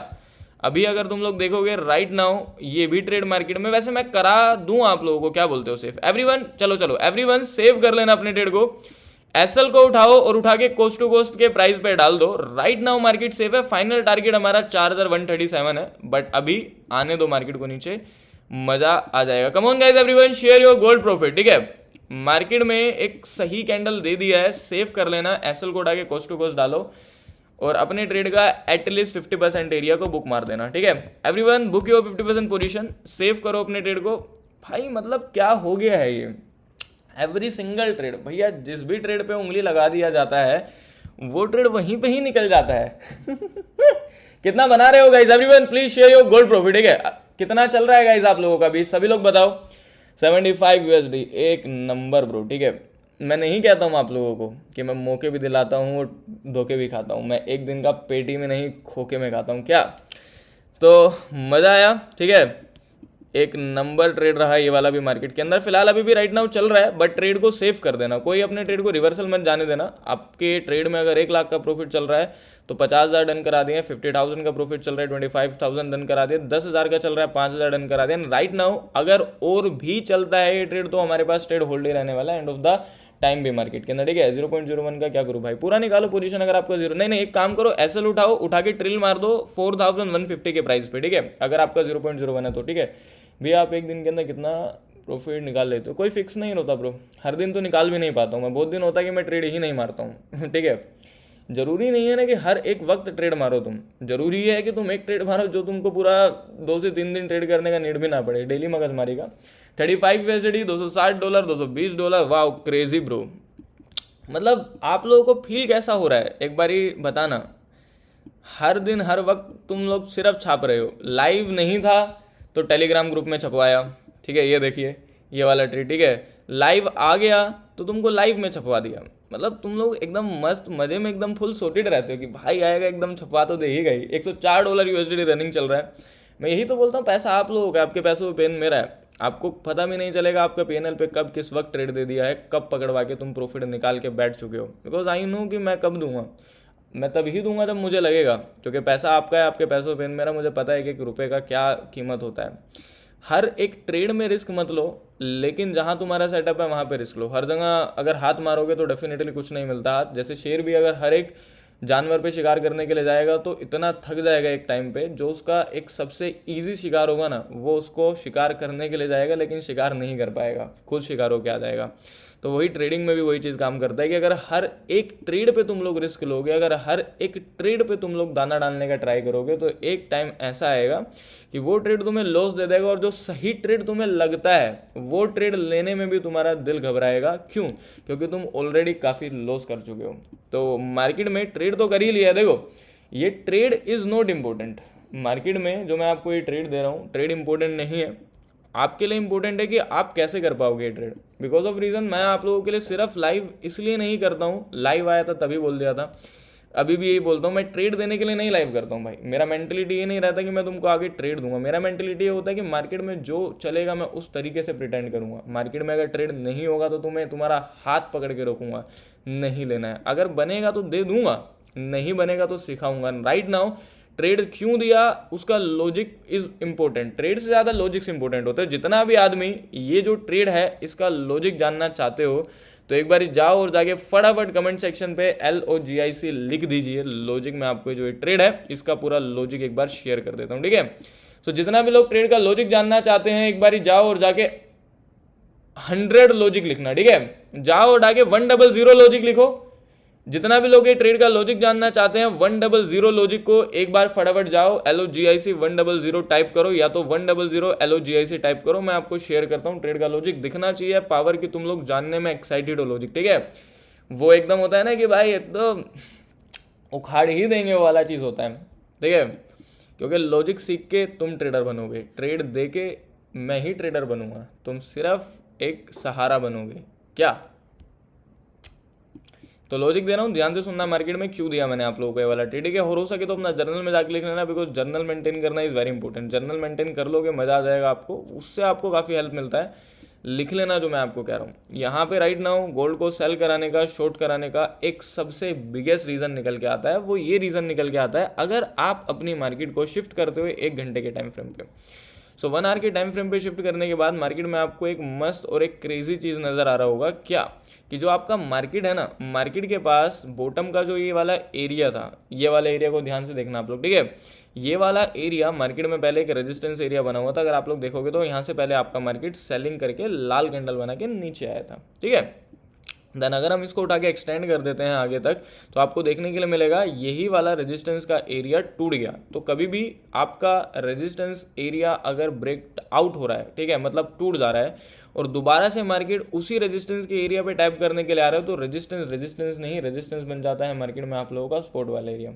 Speaker 1: अभी अगर तुम लोग देखोगे राइट नाउ, ये भी ट्रेड मार्केट में, वैसे मैं करा दूं आप लोगों को, क्या बोलते हो? सेफ एवरीवन, चलो एवरीवन सेव कर लेना अपने ट्रेड को। एसएल को उठाओ और उठा के कोस्ट टू कोस्ट के प्राइस पे डाल दो। राइट नाउ मार्केट सेफ है, फाइनल टारगेट हमारा 4137 है, बट अभी आने दो मार्केट को नीचे, मजा आ जाएगा। कम on guys everyone, share your gold profit, ठीक है। मार्केट में एक सही कैंडल दे दिया है, सेव कर लेना, एसएल को उठा के कोस्ट टू कोस्ट डालो और अपने ट्रेड का एटलीस्ट 50% एरिया को बुक मार देना, ठीक है। Everyone book your 50% position, save करो अपने ट्रेड को। भाई मतलब क्या हो गया है ये, एवरी सिंगल ट्रेड भैया, जिस भी ट्रेड पे उंगली लगा दिया जाता है वो ट्रेड वहीं पे ही निकल जाता है। कितना बना रहे हो guys everyone, please share your gold profit, ठीक है। कितना चल रहा है गाइस आप लोगों का भी, सभी लोग बताओ। 75 USD, एक नंबर ब्रो, ठीक है। मैं नहीं कहता हूँ आप लोगों को कि मैं मौके भी दिलाता हूँ और धोखे भी खाता हूँ, मैं एक दिन का पेटी में नहीं खोके में खाता हूँ क्या। तो मज़ा आया, ठीक है। एक नंबर ट्रेड रहा ये वाला भी मार्केट के अंदर, फिलहाल अभी भी राइट नाउ चल रहा है, बट ट्रेड को सेव कर देना, कोई अपने ट्रेड को रिवर्सल मत जाने देना। आपके ट्रेड में अगर 1 लाख का प्रॉफिट चल रहा है तो 50,000 डन करा दिए, 50,000 का प्रॉफिट चल रहा है 25,000 डन करा दिए, 10,000 का चल रहा है 5,000 डन करा दिए। राइट नाउ अगर और भी चलता है ये ट्रेड तो हमारे पास ट्रेड होल्ड ही रहने वाला है एंड ऑफ द टाइम भी मार्केट के अंदर, ठीक है। 0.01 का क्या करूँ भाई, पूरा निकालो पोजीशन अगर आपका जीरो नहीं, एक काम करो, एसएल उठाओ, उठा के ट्रिल मार दो 4150 के प्राइस पे, ठीक है। अगर आपका 0.01 है तो ठीक है भैया। आप एक दिन के अंदर कितना प्रॉफिट निकाल लेते हो, कोई फिक्स नहीं होता ब्रो, हर दिन तो निकाल भी नहीं पाता हूँ मैं, बहुत दिन होता है कि मैं ट्रेड ही नहीं मारता हूँ। ठीक है, जरूरी नहीं है ना कि हर एक वक्त ट्रेड मारो तुम, जरूरी है कि तुम एक ट्रेड मारो जो तुमको पूरा 2 से 3 दिन ट्रेड करने का नीड भी ना पड़े, डेली मगज मारेगा। 35 USD, $260, $220, वाह क्रेजी ब्रो। मतलब आप लोगों को फील कैसा हो रहा है एक बारी बताना। हर दिन हर वक्त तुम लोग सिर्फ छाप रहे हो, लाइव नहीं था तो टेलीग्राम ग्रुप में छपवाया, ठीक है। ये देखिए ये वाला ट्रेड, ठीक है। लाइव आ गया तो तुमको लाइव में छपवा दिया। मतलब तुम लोग एकदम मस्त मजे में एकदम फुल सोटेड रहते हो कि भाई आएगा एकदम छपवा तो दे ही गई। $104 USD रनिंग चल रहा है। मैं यही तो बोलता हूँ, पैसा आप लोगों का, आपके पैसों पे पेन मेरा है। आपको पता भी नहीं चलेगा आपका PNL पे कब किस वक्त ट्रेड दे दिया है, कब पकड़वा के तुम प्रॉफिट निकाल के बैठ चुके हो। बिकॉज आई नो कि मैं कब दूंगा, मैं तभी दूंगा जब मुझे लगेगा, क्योंकि पैसा आपका है, आपके पैसों पे मेरा, मुझे पता है कि 1 रुपये का क्या कीमत होता है। हर एक ट्रेड में रिस्क मत लो, लेकिन जहां तुम्हारा सेटअप है वहां पे रिस्क लो। हर जगह अगर हाथ मारोगे तो डेफिनेटली कुछ नहीं मिलता हाथ। जैसे शेर भी अगर हर एक जानवर पे शिकार करने के लिए जाएगा तो इतना थक जाएगा एक टाइम पे, जो उसका एक सबसे ईजी शिकार होगा ना वो उसको शिकार करने के लिए जाएगा लेकिन शिकार नहीं कर पाएगा, खुद शिकार होकर आ जाएगा। तो वही ट्रेडिंग में भी वही चीज़ काम करता है कि अगर हर एक ट्रेड पे तुम लोग रिस्क लोगे, अगर हर एक ट्रेड पे तुम लोग दाना डालने का ट्राई करोगे तो एक टाइम ऐसा आएगा कि वो ट्रेड तुम्हें लॉस दे देगा, और जो सही ट्रेड तुम्हें लगता है वो ट्रेड लेने में भी तुम्हारा दिल घबराएगा। क्यों? क्योंकि तुम ऑलरेडी काफ़ी लॉस कर चुके हो। तो मार्केट में ट्रेड तो कर ही लिया। देखो ये trade is not important. Market में जो मैं आपको ये ट्रेड दे रहा हूँ, ट्रेड इंपॉर्टेंट नहीं है, आपके लिए इंपॉर्टेंट है कि आप कैसे कर पाओगे ये ट्रेड। बिकॉज ऑफ रीज़न मैं आप लोगों के लिए सिर्फ लाइव इसलिए नहीं करता हूँ, लाइव आया था तभी बोल दिया था, अभी भी यही बोलता हूँ, मैं ट्रेड देने के लिए नहीं लाइव करता हूँ भाई। मेरा मेंटलिटी ये नहीं रहता कि मैं तुमको आगे ट्रेड दूंगा। मेरा मेंटलिटी ये होता है कि मार्केट में जो चलेगा मैं उस तरीके से प्रिटेंड करूँगा। मार्केट में अगर ट्रेड नहीं होगा तो तुम्हें तुम्हारा हाथ पकड़ के रोकूंगा, नहीं लेना है। अगर बनेगा तो दे दूंगा, नहीं बनेगा तो सिखाऊंगा। राइट नाउ ट्रेड क्यों दिया उसका लॉजिक इज इंपॉर्टेंट, ट्रेड से ज़्यादा लॉजिक्स इंपॉर्टेंट होते हैं। जितना भी आदमी ये जो ट्रेड है इसका लॉजिक जानना चाहते हो तो एक बार जाओ और जाके फटाफट कमेंट सेक्शन पे LOGIC लिख दीजिए लॉजिक। में आपको जो ट्रेड है इसका पूरा लॉजिक एक बार शेयर कर देता हूँ, ठीक है। सो जितना भी लोग ट्रेड का लॉजिक जानना चाहते हैं एक बार जाओ और जाके 100 लॉजिक लिखना, ठीक है। जाओ और जाके 100 लॉजिक लिखो। जितना भी लोग ये ट्रेड का लॉजिक जानना चाहते हैं 100 लॉजिक को एक बार फटाफट जाओ LOGIC 100 टाइप करो, या तो 100 LOGIC टाइप करो। मैं आपको शेयर करता हूँ ट्रेड का लॉजिक। दिखना चाहिए पावर की तुम लोग जानने में एक्साइटेड हो लॉजिक, ठीक है। वो एकदम होता है ना कि भाई ये तो उखाड़ ही देंगे वो वाला चीज़ होता है, ठीक है। क्योंकि लॉजिक सीख के तुम ट्रेडर बनोगे, ट्रेड दे के मैं ही ट्रेडर बनूंगा, तुम सिर्फ एक सहारा बनोगे क्या। तो लॉजिक दे रहा हूँ, ध्यान से सुनना। मार्केट में क्यों दिया मैंने आप लोगों को ये वाला ट्रेड, ठीक है। हो सके तो अपना जर्नल में जाकर लिख लेना, बिकॉज जर्नल मेंटेन करना is very important. Journal maintain कर लोगे मज़ा आ जाएगा आपको, उससे आपको काफ़ी हेल्प मिलता है। लिख लेना जो मैं आपको कह रहा हूँ। यहाँ पे राइट नाउ गोल्ड को सेल कराने का, शॉर्ट कराने का एक सबसे बिगेस्ट रीज़न निकल के आता है। वो ये रीज़न निकल के आता है अगर आप अपनी मार्केट को शिफ्ट करते हुए 1 घंटे के टाइम फ्रेम पे, सो 1 आवर के टाइम फ्रेम पे शिफ्ट करने के बाद मार्केट में आपको एक मस्त और एक क्रेजी चीज़ नज़र आ रहा होगा, क्या कि जो आपका मार्केट है ना, मार्केट के पास बॉटम का जो ये वाला एरिया था, ये वाला एरिया को ध्यान से देखना आप लोग, ठीक है। ये वाला एरिया मार्केट में पहले एक रेजिस्टेंस एरिया बना हुआ था, अगर आप लोग देखोगे तो यहाँ से पहले आपका मार्केट सेलिंग करके लाल कैंडल बना के नीचे आया था, ठीक है। देन अगर हम इसको उठा के एक्सटेंड कर देते हैं आगे तक, तो आपको देखने के लिए मिलेगा यही वाला रेजिस्टेंस का एरिया टूट गया। तो कभी भी आपका रेजिस्टेंस एरिया अगर ब्रेक आउट हो रहा है, ठीक है, मतलब टूट जा रहा है, और दोबारा से मार्केट उसी रेजिस्टेंस के एरिया पे टैप करने के लिए आ रहा है, तो रेजिस्टेंस नहीं, रेजिस्टेंस बन जाता है मार्केट में आप लोगों का सपोर्ट वाला एरिया,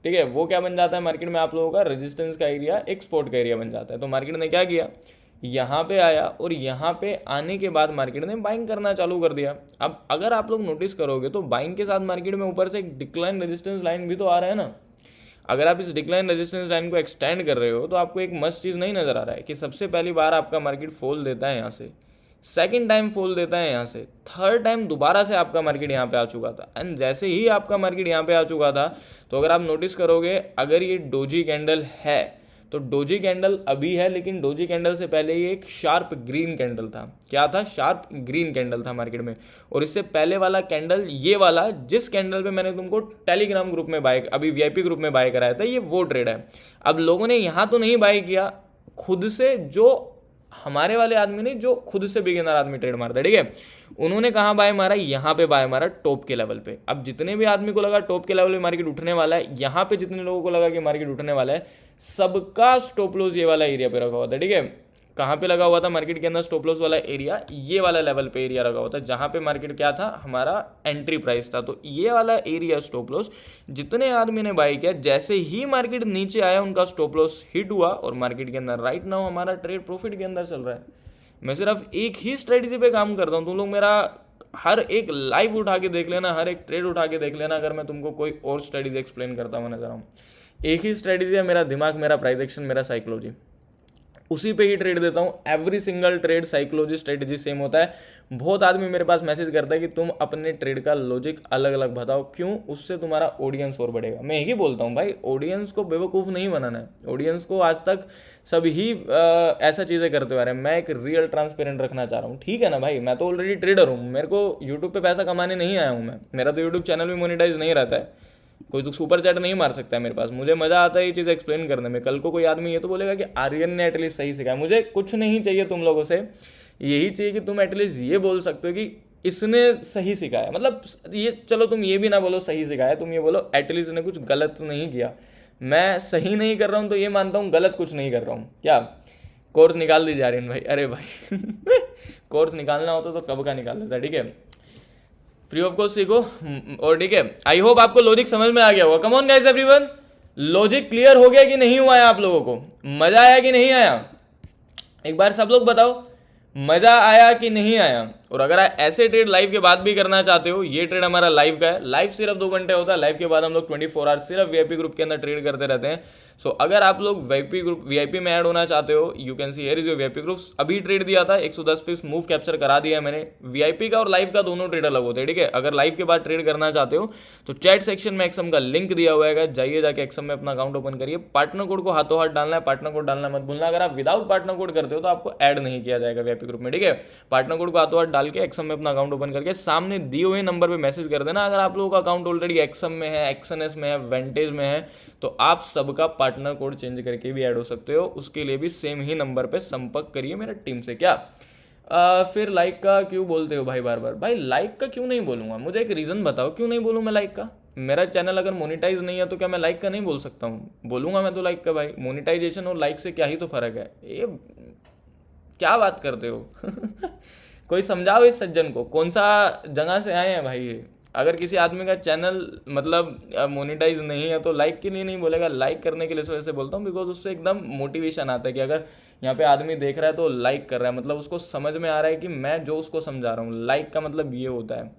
Speaker 1: ठीक है। वो क्या बन जाता है मार्केट में आप लोगों का, रेजिस्टेंस का एरिया एक सपोर्ट का एरिया बन जाता है। तो मार्केट ने क्या किया, यहाँ पे आया और यहाँ पे आने के बाद मार्केट ने बाइंग करना चालू कर दिया। अब अगर आप लोग नोटिस करोगे तो बाइंग के साथ मार्केट में ऊपर से एक डिक्लाइन रेजिस्टेंस लाइन भी तो आ रहा है ना। अगर आप इस डिक्लाइन रेजिस्टेंस लाइन को एक्सटेंड कर रहे हो तो आपको एक मस्त चीज़ नहीं नज़र आ रहा है कि सबसे पहली बार आपका मार्केट फॉल देता है यहाँ से, सेकंड टाइम फॉल देता है यहाँ से, थर्ड टाइम दोबारा से आपका मार्केट यहाँ पे आ चुका था। एंड जैसे ही आपका मार्केट यहाँ पे आ चुका था, तो अगर आप नोटिस करोगे, अगर ये डोजी कैंडल है तो डोजी कैंडल अभी है, लेकिन डोजी कैंडल से पहले ये एक शार्प ग्रीन कैंडल था। क्या था, शार्प ग्रीन कैंडल था मार्केट में। और इससे पहले वाला कैंडल, ये वाला जिस कैंडल पे मैंने तुमको टेलीग्राम ग्रुप में बाय, अभी वीआईपी ग्रुप में बाय कराया था, ये वो ट्रेड है। अब लोगों ने यहाँ तो नहीं बाय किया खुद से, जो हमारे वाले आदमी ने, जो खुद से बिगिनर आदमी ट्रेड मारता है, ठीक है, उन्होंने कहाँ बाय मारा, यहाँ पे बाय मारा टॉप के लेवल पे। अब जितने भी आदमी को लगा टॉप के लेवल पे मार्केट उठने वाला है, यहाँ पे जितने लोगों को लगा कि मार्केट उठने वाला है, सबका स्टॉप लॉस ये वाला एरिया पे रखा हुआ था, ठीक है। कहाँ पे लगा हुआ था मार्केट के अंदर स्टॉप लॉस वाला एरिया, ये वाला लेवल पे एरिया लगा हुआ था, जहाँ पे मार्केट क्या था, हमारा एंट्री प्राइस था। तो ये वाला एरिया स्टॉप लॉस जितने आदमी ने बाय किया, जैसे ही मार्केट नीचे आया उनका स्टॉप लॉस हिट हुआ और मार्केट के अंदर राइट नाउ हमारा ट्रेड प्रॉफिट के अंदर चल रहा है। मैं सिर्फ एक ही स्ट्रेटजी पे काम करता हूँ, तुम लोग मेरा हर एक लाइव उठा के देख लेना, हर एक ट्रेड उठा के देख लेना, अगर मैं तुमको कोई और स्ट्रेटजी एक्सप्लेन करता हुआ नजर आऊँ। एक ही स्ट्रेटजी है, मेरा दिमाग, मेरा प्राइस एक्शन, मेरा साइकोलॉजी, उसी पे ही ट्रेड देता हूँ। Every single trade psychology strategy same होता है। बहुत आदमी मेरे पास मैसेज करता है कि तुम अपने ट्रेड का लॉजिक अलग अलग बताओ, क्यों, उससे तुम्हारा ऑडियंस और बढ़ेगा। मैं यही बोलता हूँ भाई, ऑडियंस को बेवकूफ़ नहीं बनाना है। ऑडियंस को आज तक सभी ऐसा चीज़ें करते हुए आ रहे हैं, मैं एक रियल ट्रांसपेरेंट रखना चाह रहा हूँ, ठीक है ना भाई। मैं तो ऑलरेडी ट्रेडर हूँ, मेरे को यूट्यूब पे पैसा कमाने नहीं आया हूँ मैं, मेरा तो यूट्यूब चैनल भी मोनेटाइज नहीं रहता है, कोई तो सुपर चैट नहीं मार सकता है मेरे पास। मुझे मज़ा आता है ये चीज़ एक्सप्लेन करने में। कल को कोई आदमी ये तो बोलेगा कि आर्यन ने एटलीस्ट सही सिखाया। मुझे कुछ नहीं चाहिए तुम लोगों से, यही चाहिए कि तुम एटलीस्ट ये बोल सकते हो कि इसने सही सिखाया। मतलब ये, चलो तुम ये भी ना बोलो सही सिखाया, तुम ये बोलो एटलीस्ट ने कुछ गलत नहीं किया। मैं सही नहीं कर रहा हूँ तो ये मानता हूँ गलत कुछ नहीं कर रहा हूँ। क्या कोर्स निकाल दीजिए आर्यन भाई, अरे भाई कोर्स निकालना होता तो कब का निकाल देता, ठीक है। फ्री ऑफ कॉस्ट सीखो, और ठीक है, आई होप आपको लॉजिक समझ में आ गया होगा। कम on guys everyone, logic clear हो गया कि नहीं हुआ है आप लोगों को? मजा आया कि नहीं आया? एक बार सब लोग बताओ, मजा आया कि नहीं आया? और अगर आप ऐसे ट्रेड लाइव के बाद भी करना चाहते हो, ये ट्रेड हमारा लाइव का है। लाइव सिर्फ 2 घंटे होता है, लाइव के बाद हम लोग 24 आवर्स सिर्फ वीआईपी ग्रुप के अंदर ट्रेड करते रहते हैं। सो अगर आप लोग वीआईपी में ऐड होना चाहते हो, you can see here is your VIP group. अभी ट्रेड दिया था 110 पे मूव कैप्चर करा दिया है मैंने। वीआईपी का और लाइव का दोनों ट्रेड अलग होते हैं, ठीक है। अगर लाइव के बाद ट्रेड करना चाहते हो तो चैट सेक्शन में एक्सम का लिंक दिया हुआ है, जाइए जाके एक्सम में अपना अकाउंट ओपन करिए। पार्टनर कोड को हाथों हाथ डालना है, पार्टनर कोड डालना मत भूलना। अगर आप विदाउट पार्टनर कोड करते हो तो आपको ऐड नहीं किया जाएगा वीआईपी ग्रुप में, ठीक है। पार्टनर कोड को हाथों हाथ डाल के एक्सम में अपना अकाउंट ओपन करके सामने दिए हुए नंबर पे मैसेज कर देना। अगर आप लोगों का अकाउंट ऑलरेडी एक्सम में है, एक्सएनएस में है, वेंटेज में है, तो आप सबका पार्टनर कोड चेंज करके भी ऐड हो सकते हो। उसके लिए भी सेम ही नंबर पे संपर्क करिए मेरा टीम से। क्या फिर लाइक का क्यों बोलते हो भाई बार बार? भाई लाइक का क्यों नहीं बोलूँगा? मुझे एक रीज़न बताओ क्यों नहीं बोलूँ मैं लाइक का। मेरा चैनल अगर मोनिटाइज नहीं है तो क्या मैं लाइक का नहीं बोल सकता हूँ? बोलूँगा मैं तो लाइक का। भाई मोनिटाइजेशन और लाइक से क्या ही तो फ़र्क है, ये क्या बात करते हो कोई समझाओ इस सज्जन को, कौन सा जगह से आए हैं भाई ये। अगर किसी आदमी का चैनल मतलब मोनेटाइज नहीं है तो लाइक के लिए नहीं बोलेगा, लाइक करने के लिए इस वजह से बोलता हूँ बिकॉज उससे एकदम मोटिवेशन आता है कि अगर यहाँ पे आदमी देख रहा है तो लाइक कर रहा है, मतलब उसको समझ में आ रहा है कि मैं जो उसको समझा रहा हूँ। लाइक का मतलब ये होता है।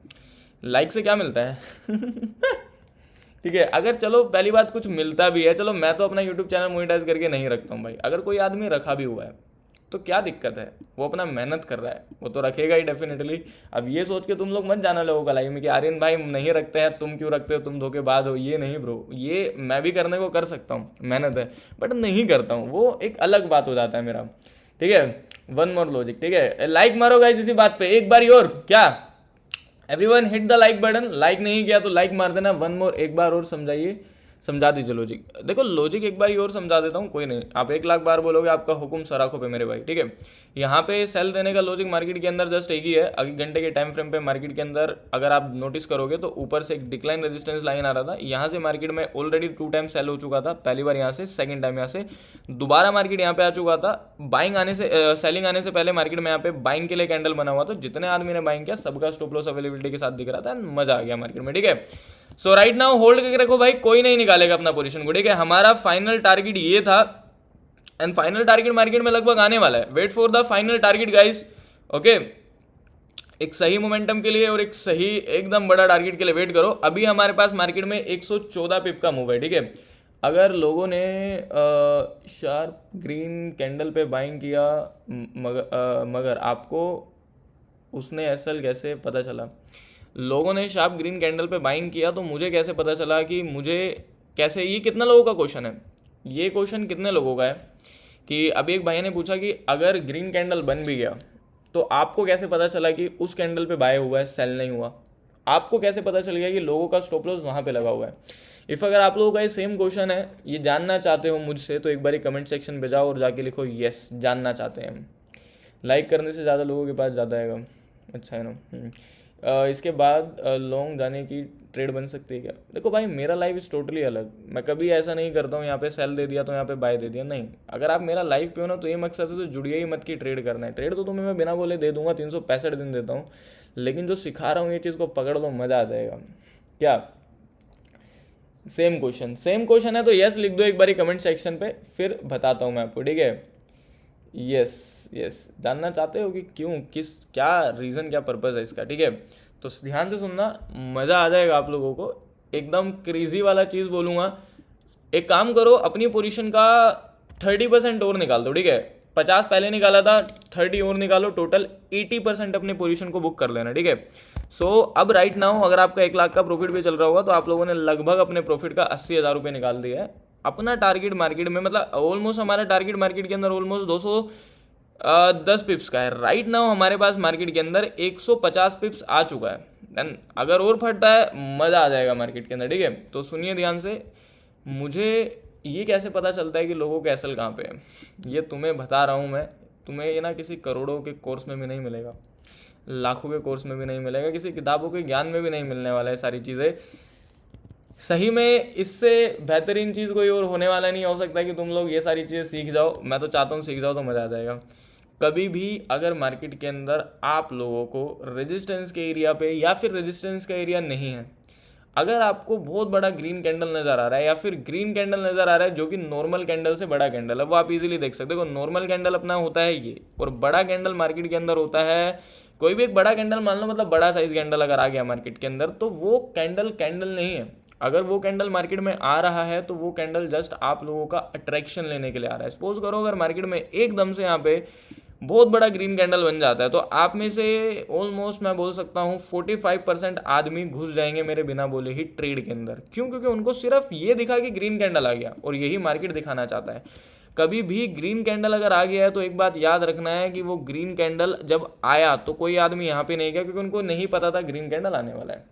Speaker 1: लाइक से क्या मिलता है ठीक है, अगर चलो पहली बात कुछ मिलता भी है, चलो मैं तो अपना यूट्यूब चैनल मोनेटाइज करके नहीं रखता हूँ भाई। अगर कोई आदमी रखा भी हुआ है तो क्या दिक्कत है, वो अपना मेहनत कर रहा है, वो तो रखेगा ही डेफिनेटली। अब ये सोच के तुम लोग मत जाना लोगों का लाइव में कि आर्यन भाई नहीं रखते हैं, तुम क्यों रखते हो, तुम धोखेबाज हो। ये नहीं ब्रो, ये मैं भी करने को कर सकता हूँ, मेहनत है, बट नहीं करता हूँ, वो एक अलग बात हो जाता है मेरा। ठीक है, वन मोर लॉजिक, ठीक है, लाइक मारो गाइस इसी बात पे एक बार और, क्या everyone hit the like button, like नहीं किया तो लाइक मार देना। वन मोर, एक बार और समझाइए, समझा दीजिए लॉजिक। देखो लॉजिक एक बार और समझा देता हूँ, कोई नहीं, आप 1 लाख बार बोलोगे आपका हुक्म सराखों पे मेरे भाई। ठीक है, यहाँ पे सेल देने का लॉजिक मार्केट के अंदर जस्ट एक ही है। अभी घंटे के टाइम फ्रेम पे मार्केट के अंदर अगर आप नोटिस करोगे तो ऊपर से एक डिक्लाइन रेजिस्टेंस लाइन आ रहा था, यहाँ से मार्केट में ऑलरेडी 2 टाइम सेल हो चुका था, पहली बार यहाँ से, सेकंड टाइम यहाँ से, दोबारा मार्केट यहाँ पे आ चुका था। बाइंग आने से सेलिंग आने से पहले मार्केट में यहाँ पे बाइंग के लिए कैंडल बना हुआ था, जितने आदमी ने बाइंग किया सबका स्टॉप लॉस अवेलेबिलिटी के साथ दिख रहा था, मजा आ गया मार्केट में। ठीक है, सो राइट नाउ होल्ड करके रखो भाई, कोई नहीं निकालेगा अपना पोजीशन को। ठीक है, हमारा फाइनल टारगेट ये था, एंड फाइनल टारगेट मार्केट में लगभग आने वाला है। Wait for the final target guys, okay, एक सही मोमेंटम के लिए और एक सही एकदम बड़ा टारगेट के लिए वेट करो। अभी हमारे पास मार्केट में 114 पिप का मूव है। ठीक है, अगर लोगों ने शार्प ग्रीन कैंडल पे बाइंग किया, मगर आपको उसने एसएल कैसे पता चला? लोगों ने शार्प ग्रीन कैंडल पे बाइंग किया तो मुझे कैसे पता चला कि मुझे कैसे, ये कितना लोगों का क्वेश्चन है, ये क्वेश्चन कितने लोगों का है कि अभी एक भाई ने पूछा कि अगर ग्रीन कैंडल बन भी गया तो आपको कैसे पता चला कि उस कैंडल पे बाय हुआ है, सेल नहीं हुआ? आपको कैसे पता चल गया कि लोगों का स्टॉप लॉस वहाँ पे लगा हुआ है? इफ़ अगर आप लोगों का ये सेम क्वेश्चन है, ये जानना चाहते हो मुझसे, तो एक बार कमेंट सेक्शन में जाओ और जाके लिखो यस जानना चाहते हैं हम। लाइक करने से ज़्यादा लोगों के पास ज़्यादा आएगा, अच्छा है ना। इसके बाद लॉन्ग जाने की ट्रेड बन सकती है क्या? देखो भाई मेरा लाइफ इज़ टोटली अलग, मैं कभी ऐसा नहीं करता हूँ यहाँ पे सेल दे दिया तो यहाँ पे बाय दे दिया, नहीं। अगर आप मेरा लाइफ पे हो ना तो ये मकसद से तो जुड़िए ही मत कि ट्रेड करना है। ट्रेड तो तुम्हें मैं बिना बोले दे दूंगा, 365 दिन देता हूँ, लेकिन जो सिखा रहा हूँ ये चीज़ को पकड़ लो, मज़ा आ जाएगा। क्या सेम क्वेश्चन है तो यस लिख दो एक बारी कमेंट सेक्शन पे, फिर बताता हूँ मैं आपको। ठीक है, यस जानना चाहते हो कि क्यों, किस, क्या रीज़न, क्या पर्पज़ है इसका? ठीक है, तो ध्यान से सुनना, मज़ा आ जाएगा आप लोगों को। एकदम क्रेजी वाला चीज़ बोलूँगा। एक काम करो, अपनी पोजीशन का 30% और निकाल दो। ठीक है, 50 पहले निकाला था, 30 और निकालो, टोटल 80% अपने पोजीशन को बुक कर लेना। ठीक है, सो अब राइट नाउ अगर आपका 1 लाख का प्रॉफिट भी चल रहा होगा तो आप लोगों ने लगभग अपने प्रॉफिट का 80,000 रुपये निकाल दिया है। अपना टारगेट मार्केट में, मतलब ऑलमोस्ट हमारा टारगेट मार्केट के अंदर ऑलमोस्ट 210 पिप्स का है। राइट नाउ हमारे पास मार्केट के अंदर 150 पिप्स आ चुका है। देन अगर और फटता है मज़ा आ जाएगा मार्केट के अंदर। ठीक है, तो सुनिए ध्यान से, मुझे ये कैसे पता चलता है कि लोगों के एसल कहाँ पे है, ये तुम्हें बता रहा हूँ मैं। तुम्हें ये ना किसी करोड़ों के कोर्स में भी नहीं मिलेगा, लाखों के कोर्स में भी नहीं मिलेगा, किसी किताबों के ज्ञान में भी नहीं मिलने वाला है सारी चीज़ें। सही में इससे बेहतरीन चीज़ कोई और होने वाला नहीं हो सकता कि तुम लोग ये सारी चीज़ें सीख जाओ। मैं तो चाहता हूँ सीख जाओ तो मज़ा आ जाएगा। कभी भी अगर मार्केट के अंदर आप लोगों को रेजिस्टेंस के एरिया पे या फिर रेजिस्टेंस का एरिया नहीं है, अगर आपको बहुत बड़ा ग्रीन कैंडल नज़र आ रहा है या फिर ग्रीन कैंडल नज़र आ रहा है जो कि नॉर्मल कैंडल से बड़ा कैंडल है, वो आप इजीली देख सकते हो। नॉर्मल कैंडल अपना होता है ये, और बड़ा कैंडल मार्केट के अंदर होता है कोई भी एक बड़ा कैंडल मान लो, मतलब बड़ा साइज कैंडल अगर आ गया मार्केट के अंदर तो वो कैंडल नहीं है। अगर वो कैंडल मार्केट में आ रहा है तो वो कैंडल जस्ट आप लोगों का अट्रैक्शन लेने के लिए आ रहा है। सपोज करो अगर मार्केट में एकदम से यहाँ पे बहुत बड़ा ग्रीन कैंडल बन जाता है तो आप में से ऑलमोस्ट मैं बोल सकता हूँ 45% आदमी घुस जाएंगे मेरे बिना बोले ही ट्रेड के अंदर। क्यों? क्योंकि उनको सिर्फ ये दिखा कि ग्रीन कैंडल आ गया, और यही मार्केट दिखाना चाहता है। कभी भी ग्रीन कैंडल अगर आ गया है तो एक बात याद रखना है कि वो ग्रीन कैंडल जब आया तो कोई आदमी यहाँ पे नहीं गया, क्योंकि उनको नहीं पता था ग्रीन कैंडल आने वाला है।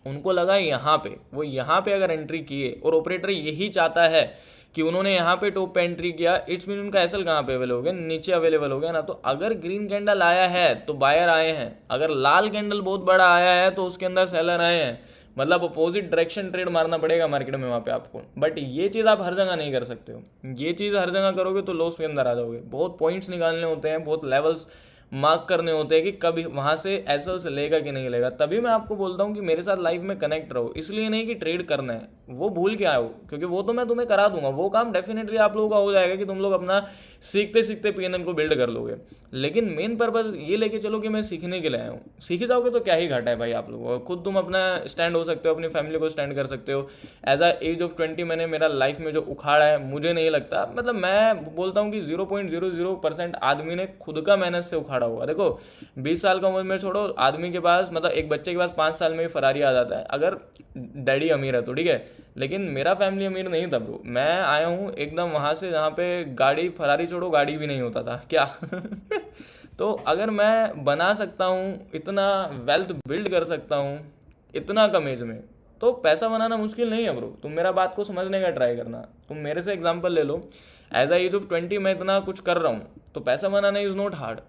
Speaker 1: उनको लगा यहाँ पे, वो यहाँ पे अगर एंट्री किए, और ऑपरेटर यही चाहता है कि उन्होंने यहाँ पे टॉप पे एंट्री किया, इट्स मीन उनका एसएल कहाँ पे अवेलेबल हो गया, नीचे अवेलेबल हो गया ना। तो अगर ग्रीन कैंडल आया है तो बायर आए हैं, अगर लाल कैंडल बहुत बड़ा आया है तो उसके अंदर सेलर आए हैं, मतलब अपोजिट डायरेक्शन ट्रेड मारना पड़ेगा मार्केट में वहाँ पे आपको। बट ये चीज़ आप हर जगह नहीं कर सकते हो, ये चीज़ हर जगह करोगे तो लॉस के अंदर आ जाओगे। बहुत पॉइंट्स निकालने होते हैं, बहुत लेवल्स मार्क करने होते हैं कि कभी वहाँ से एसएल से लेगा कि नहीं लेगा। तभी मैं आपको बोलता हूँ कि मेरे साथ लाइव में कनेक्ट रहो, इसलिए नहीं कि ट्रेड करना है, वो भूल के आओ, क्योंकि वो तो मैं तुम्हें करा दूंगा, वो काम डेफिनेटली आप लोगों का हो जाएगा कि तुम लोग अपना सीखते सीखते पीएनएल को बिल्ड कर लोगे। लेकिन मेन पर्पज़ ये लेके चलो कि मैं सीखने के लिए आया हूँ। सीख जाओगे तो क्या ही घाटा है भाई आप लोगों को। खुद तुम अपना स्टैंड हो सकते हो, अपनी फैमिली को स्टैंड कर सकते हो। एज अ एज ऑफ 20 मैंने मेरा लाइफ में जो उखाड़ा है, मुझे नहीं लगता, मतलब मैं बोलता हूँ कि 0.00% आदमी ने खुद का मेहनत से उखाड़ा होगा। देखो 20 साल का उम्र में छोड़ो, आदमी के पास, मतलब एक बच्चे के पास 5 साल में ही फरारी आ जाता है अगर डैडी अमीर है तो, ठीक है। लेकिन मेरा फैमिली अमीर नहीं था ब्रो। मैं आया हूँ एकदम वहाँ से जहाँ पे गाड़ी, फरारी छोड़ो, गाड़ी भी नहीं होता था क्या। तो अगर मैं बना सकता हूँ, इतना वेल्थ बिल्ड कर सकता हूँ इतना कम एज में, तो पैसा बनाना मुश्किल नहीं है ब्रो। तुम मेरा बात को समझने का ट्राई करना। तुम मेरे से एग्जांपल ले लो। एज अ एज ऑफ 20 मैं इतना कुछ कर रहा हूँ, तो पैसा बनाना इज़ नॉट हार्ड।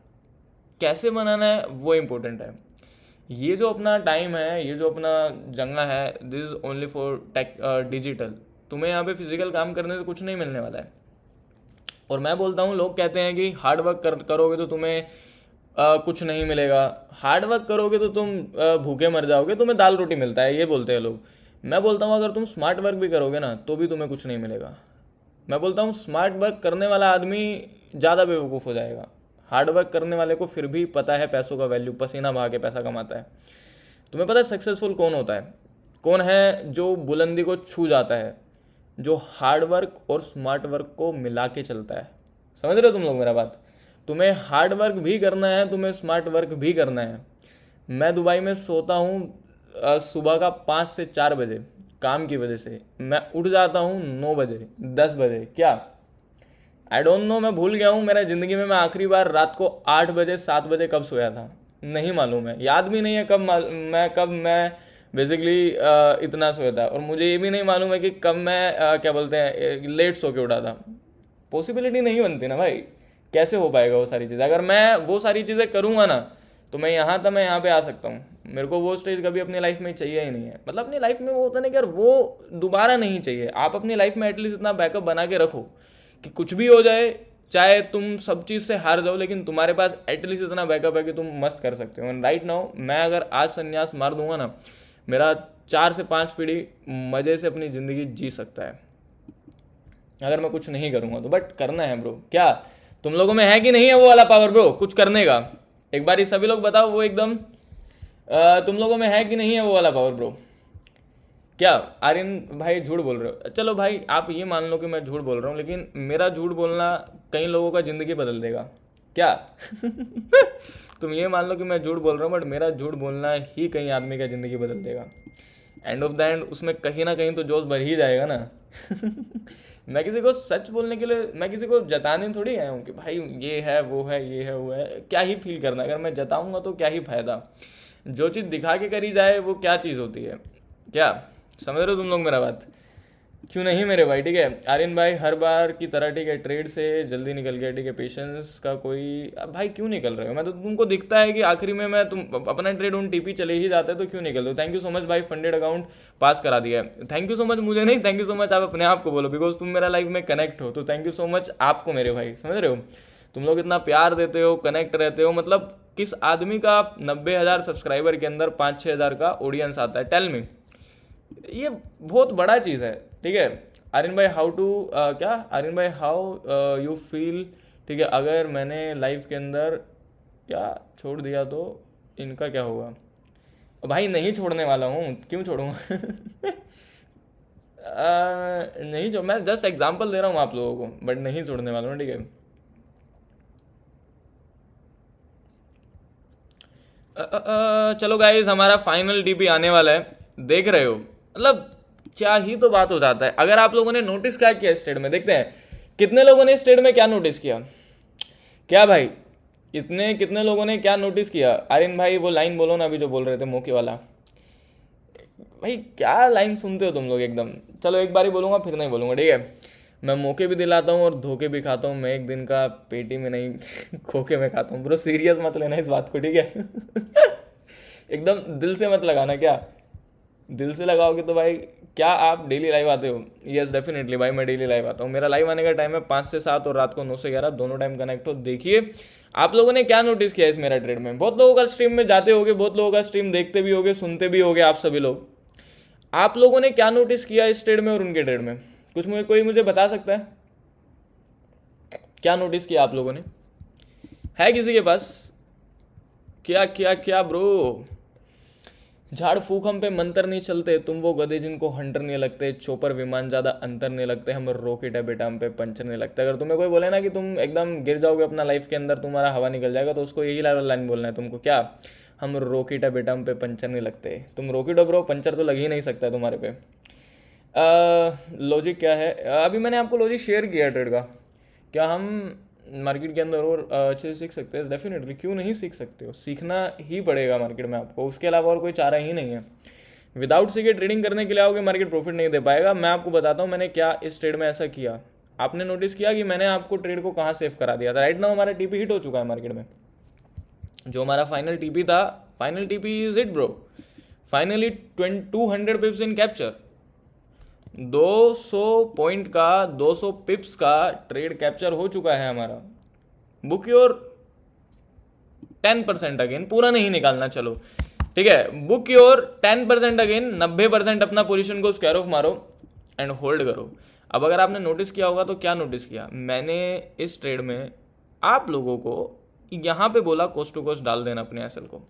Speaker 1: कैसे बनाना है वो इम्पोर्टेंट है। ये जो अपना टाइम है, ये जो अपना जंगा है, this is only for tech digital. तुम्हें यहाँ पे फिजिकल काम करने से कुछ नहीं मिलने वाला है। और मैं बोलता हूँ, लोग कहते हैं कि हार्ड वर्क करोगे तो तुम्हें कुछ नहीं मिलेगा, हार्ड वर्क करोगे तो तुम भूखे मर जाओगे, तुम्हें दाल रोटी मिलता है, ये बोलते हैं लोग। मैं बोलता हूँ अगर तुम स्मार्ट वर्क भी करोगे ना तो भी तुम्हें कुछ नहीं मिलेगा। मैं बोलता हूँ स्मार्ट वर्क करने वाला आदमी ज़्यादा बेवकूफ़ हो जाएगा। हार्ड वर्क करने वाले को फिर भी पता है पैसों का वैल्यू, पसीना बहा के पैसा कमाता है। तुम्हें पता है सक्सेसफुल कौन होता है? कौन है जो बुलंदी को छू जाता है? जो हार्ड वर्क और स्मार्ट वर्क को मिला के चलता है। समझ रहे हो तुम लोग मेरा बात? तुम्हें हार्ड वर्क भी करना है, तुम्हें स्मार्ट वर्क भी करना है। मैं दुबई में सोता हूँ सुबह का 5 से 4 बजे, काम की वजह से। मैं उठ जाता हूँ 9 बजे 10 बजे। क्या आई डोंट नो, मैं भूल गया हूँ मेरा ज़िंदगी में मैं आखिरी बार रात को 8 बजे 7 बजे कब सोया था, नहीं मालूम है, याद भी नहीं है कब मैं बेसिकली इतना सोया था। और मुझे ये भी नहीं मालूम है कि कब मैं क्या बोलते हैं लेट सो के उठा था। पॉसिबिलिटी नहीं बनती ना भाई, कैसे हो पाएगा वो सारी चीज़ें? अगर मैं वो सारी चीज़ें करूँगा ना तो मैं यहाँ था, मैं यहाँ पे आ सकता हूँ। मेरे को वो स्टेज कभी अपनी लाइफ में चाहिए ही नहीं है। मतलब अपनी लाइफ में वो होता नहीं कि यार वो दोबारा नहीं चाहिए। आप अपनी लाइफ में एटलीस्ट इतना बैकअप बना के रखो कि कुछ भी हो जाए, चाहे तुम सब चीज़ से हार जाओ, लेकिन तुम्हारे पास एटलीस्ट इतना बैकअप है कि तुम मस्त कर सकते हो। एंड राइट नाउ मैं अगर आज संन्यास मार दूंगा ना, मेरा 4 से 5 पीढ़ी मज़े से अपनी ज़िंदगी जी सकता है अगर मैं कुछ नहीं करूँगा तो। बट करना है ब्रो। क्या तुम लोगों में है कि नहीं है वो वाला पावर ब्रो कुछ करने का? एक बार ये सभी लोग बताओ, वो एकदम तुम लोगों में है कि नहीं है वो वाला पावर ब्रो? क्या आर्यन भाई झूठ बोल रहे हो? चलो भाई आप ये मान लो कि मैं झूठ बोल रहा हूँ, लेकिन मेरा झूठ बोलना कई लोगों का ज़िंदगी बदल देगा। क्या तुम ये मान लो कि मैं झूठ बोल रहा हूँ, बट मेरा झूठ बोलना ही कई आदमी का ज़िंदगी बदल देगा। एंड ऑफ द एंड उसमें कहीं ना कहीं तो जोश भर ही जाएगा ना। मैं किसी को सच बोलने के लिए, मैं किसी को जताने थोड़ी आया हूँ कि भाई ये है वो है ये है वो है। क्या ही फील करना, अगर मैं जताऊँगा तो क्या ही फ़ायदा? जो चीज़ दिखा के करी जाए वो क्या चीज़ होती है? क्या समझ रहे हो तुम लोग मेरा बात? क्यों नहीं मेरे भाई? ठीक है आर्यन भाई, हर बार की तरह ठीक है, ट्रेड से जल्दी निकल गया, ठीक है, पेशेंस का कोई। अब भाई क्यों निकल रहे हो? मैं तो तुमको दिखता है कि आखिरी में मैं तुम अपना ट्रेड उन टीपी चले ही जाते हैं, तो क्यों निकल रहे हो? थैंक यू सो मच भाई, फंडेड अकाउंट पास करा दिया है। थैंक यू सो मच, मुझे नहीं, थैंक यू सो मच आप अपने आप को बोलो, बिकॉज तुम मेरा लाइफ में कनेक्ट हो। तो थैंक यू सो मच आपको मेरे भाई, समझ रहे हो? तुम लोग इतना प्यार देते हो, कनेक्ट रहते हो। मतलब किस आदमी का 90,000 सब्सक्राइबर के अंदर 5-6 हज़ार का ऑडियंस आता है? Tell me. ये बहुत बड़ा चीज़ है, ठीक है। आर्यन भाई हाउ टू क्या आर्यन भाई हाउ यू फील, ठीक है, अगर मैंने लाइफ के अंदर क्या छोड़ दिया तो इनका क्या होगा? भाई नहीं छोड़ने वाला हूँ, क्यों छोड़ूंगा? नहीं जो, मैं जस्ट एग्जांपल दे रहा हूँ आप लोगों को, बट नहीं छोड़ने वाला हूँ, ठीक है। चलो गाइस, हमारा फाइनल डीपी आने वाला है, देख रहे हो? मतलब क्या ही तो बात हो जाता है। अगर आप लोगों ने नोटिस क्या किया स्टेट में, देखते हैं कितने लोगों ने स्टेट में क्या नोटिस किया। क्या भाई इतने कितने लोगों ने क्या नोटिस किया? आर्यन भाई वो लाइन बोलो ना अभी जो बोल रहे थे मौके वाला। भाई क्या लाइन सुनते हो तुम लोग एकदम। चलो एक बार ही बोलूँगा फिर नहीं बोलूँगा, ठीक है। मैं मौके भी दिलाता हूँ और धोखे भी खाता हूँ। मैं एक दिन का पेटी में नहीं खोके में खाता हूँ ब्रो। सीरियस मत लेना इस बात को, ठीक है। एकदम दिल से मत लगाना। क्या दिल से लगाओगे तो भाई, क्या आप डेली लाइव आते हो? यस डेफिनेटली भाई, मैं डेली लाइव आता हूँ। मेरा लाइव आने का टाइम है 5 से 7 और रात को 9 से 11, दोनों टाइम कनेक्ट हो। देखिए आप लोगों ने क्या नोटिस किया इस मेरा ट्रेड में। बहुत लोगों का स्ट्रीम में जाते होगे, बहुत लोगों का स्ट्रीम देखते भी होगे, सुनते भी होगे आप सभी लोग। आप लोगों ने क्या नोटिस किया इस ट्रेड में और उनके ट्रेड में? कुछ कोई मुझे बता सकता है क्या नोटिस किया आप लोगों ने? है किसी के पास? क्या क्या क्या ब्रो? झाड़ फूक हम पे मंत्र नहीं चलते, तुम वो गधे जिनको हंटर नहीं लगते, चोपर विमान ज़्यादा अंतर नहीं लगते, हम रॉकेट है बेटा हम पे पंचर नहीं लगता। अगर तुम्हें कोई बोले ना कि तुम एकदम गिर जाओगे अपना लाइफ के अंदर, तुम्हारा हवा निकल जाएगा, तो उसको यही लाइन बोलना है तुमको, क्या? हम रॉकेट है बेटा हम पे पंचर नहीं लगते। तुम रॉकेट हो ब्रो, पंचर तो लग ही नहीं सकता तुम्हारे पे। लॉजिक क्या है? अभी मैंने आपको लॉजिक शेयर किया ट्रेड का। क्या हम मार्केट के अंदर और अच्छे से सीख सकते हैं? डेफिनेटली, क्यों नहीं सीख सकते हो, सीखना ही पड़ेगा मार्केट में आपको, उसके अलावा और कोई चारा ही नहीं है। विदाउट सीखे ट्रेडिंग करने के लिए आओगे, मार्केट प्रॉफिट नहीं दे पाएगा। मैं आपको बताता हूँ मैंने क्या इस ट्रेड में ऐसा किया। आपने नोटिस किया कि मैंने आपको ट्रेड को कहाँ सेव करा दिया था? राइट नाउ हमारा टीपी हिट हो चुका है मार्केट में। जो हमारा फाइनल टीपी था, final TP is hit bro. Finally 200 पिप्स in capture, 200 point का 200 पिप्स का ट्रेड कैप्चर हो चुका है हमारा। बुक योर 10% अगेन, पूरा नहीं निकालना, चलो ठीक है। बुक योर 10% अगेन, 90% अपना पोजीशन को स्क्वायर ऑफ मारो एंड होल्ड करो। अब अगर आपने नोटिस किया होगा तो क्या नोटिस किया मैंने इस ट्रेड में, आप लोगों को यहाँ पे बोला कोस्ट टू कोस्ट डाल देना अपने एसएल को,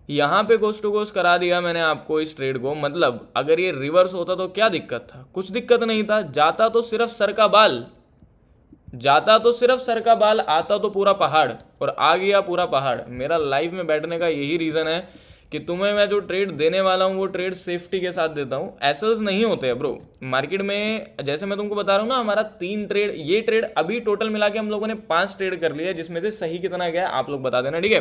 Speaker 1: यहाँ पे कोस्ट टू कोस्ट करा दिया मैंने आपको इस ट्रेड को। मतलब अगर ये रिवर्स होता तो क्या दिक्कत था? कुछ दिक्कत नहीं था, जाता तो सिर्फ सर का बाल, जाता तो सिर्फ सर का बाल, आता तो पूरा पहाड़, और आ गया पूरा पहाड़। मेरा लाइव में बैठने का यही रीज़न है कि तुम्हें मैं जो ट्रेड देने वाला हूँ वो ट्रेड सेफ्टी के साथ देता हूँ। एसएल्स नहीं होते हैं ब्रो मार्केट में। जैसे मैं तुमको बता रहा हूँ ना, हमारा 3 ट्रेड, ये ट्रेड अभी टोटल मिला के हम लोगों ने 5 ट्रेड कर लिया, जिसमें से सही कितना गया आप लोग बता देना, ठीक है?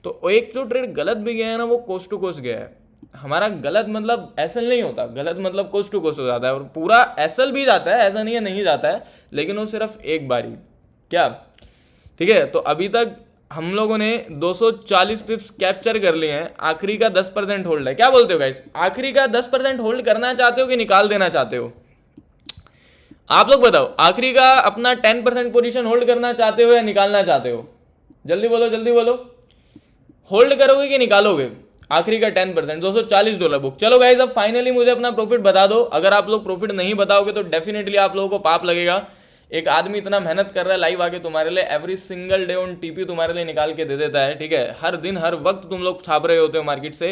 Speaker 1: तो एक जो ट्रेड गलत भी गया है ना, वो कोस्ट टू कोस्ट गया है हमारा। गलत मतलब एसएल नहीं होता, गलत मतलब कोस्ट टू कोस्ट हो जाता है, और पूरा एसएल भी जाता है, ऐसा नहीं है नहीं जाता है, लेकिन वो सिर्फ एक बारी, क्या? ठीक है, तो अभी तक हम लोगों ने 240 पिप्स कैप्चर कर लिए हैं। आखिरी का 10% होल्ड है। क्या बोलते हो गाइस? आखिरी का 10% होल्ड करना चाहते हो कि निकाल देना चाहते हो? आप लोग बताओ, आखिरी का अपना 10% पोजीशन होल्ड करना चाहते हो या निकालना चाहते हो? जल्दी बोलो जल्दी बोलो, होल्ड करोगे कि निकालोगे? आखिरी का 10%, $240 बुक। चलो गाइस, अब फाइनली मुझे अपना प्रॉफिट बता दो। अगर आप लोग प्रॉफिट नहीं बताओगे तो डेफिनेटली आप लोगों को पाप लगेगा। एक आदमी इतना मेहनत कर रहा है लाइव आके तुम्हारे लिए, every single day on TP तुम्हारे लिए निकाल के दे देता है, ठीक है? हर दिन हर वक्त तुम लोग छाप रहे होते हो मार्केट से।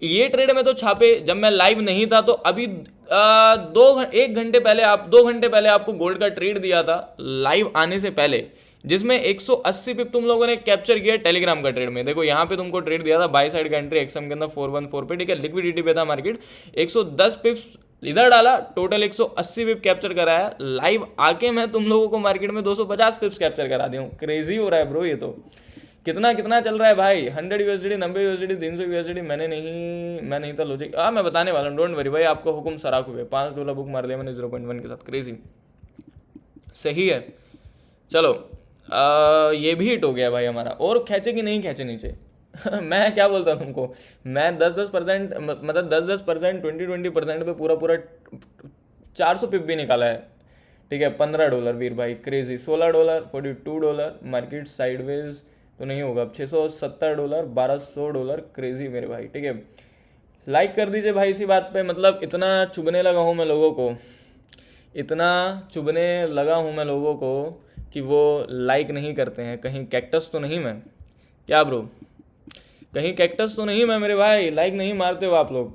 Speaker 1: ये ट्रेड में तो छापे जब मैं लाइव नहीं था, तो अभी 1 घंटे पहले 2 घंटे पहले आपको गोल्ड का ट्रेड दिया था लाइव आने से पहले, जिसमें 180 पिप तुम लोगों ने कैप्चर किया टेलीग्राम का ट्रेड में। देखो यहाँ पे तुमको ट्रेड दिया था बाई साइड का एंट्री एक्सएम के अंदर 414 पे, ठीक है? लिक्विडिटी पे था मार्केट, 110 पिप्स इधर डाला, टोटल 180 पिप कैप्चर कराया। लाइव आके मैं तुम लोगों को मार्केट में 250 पिप्स कैप्चर करा दिया हूँ। क्रेजी हो रहा है ब्रो ये तो। कितना कितना चल रहा है भाई? 100 USD, 90 USD, 300 USD। मैं नहीं था लॉजिक। मैं बताने वाला हूँ, डोंट वरी भाई, आपको हुक्म सराख हुए। $5 बुक मार दिया मैंने 0.1 के साथ, क्रेजी सही है। चलो ये भी हिट हो गया भाई हमारा, और खेचे कि नहीं खेचे नीचे? मैं क्या बोलता हूँ तुमको, मैं 10% मतलब 10% 20% पे पूरा पूरा 400 पिप भी निकाला है, ठीक है? $15 वीर भाई, क्रेजी। $16, $42, मार्केट साइडवेज तो नहीं होगा। अब $670, $1200, क्रेजी मेरे भाई, ठीक है? लाइक कर दीजिए भाई इसी बात पे। मतलब इतना चुभने लगा हूँ मैं लोगों को, इतना चुभने लगा हूँ मैं लोगों को कि वो लाइक नहीं करते हैं। कहीं कैक्टस तो नहीं मैं? क्या ब्रो, कहीं कैक्टस तो नहीं मैं मेरे भाई? लाइक नहीं मारते हो आप लोग?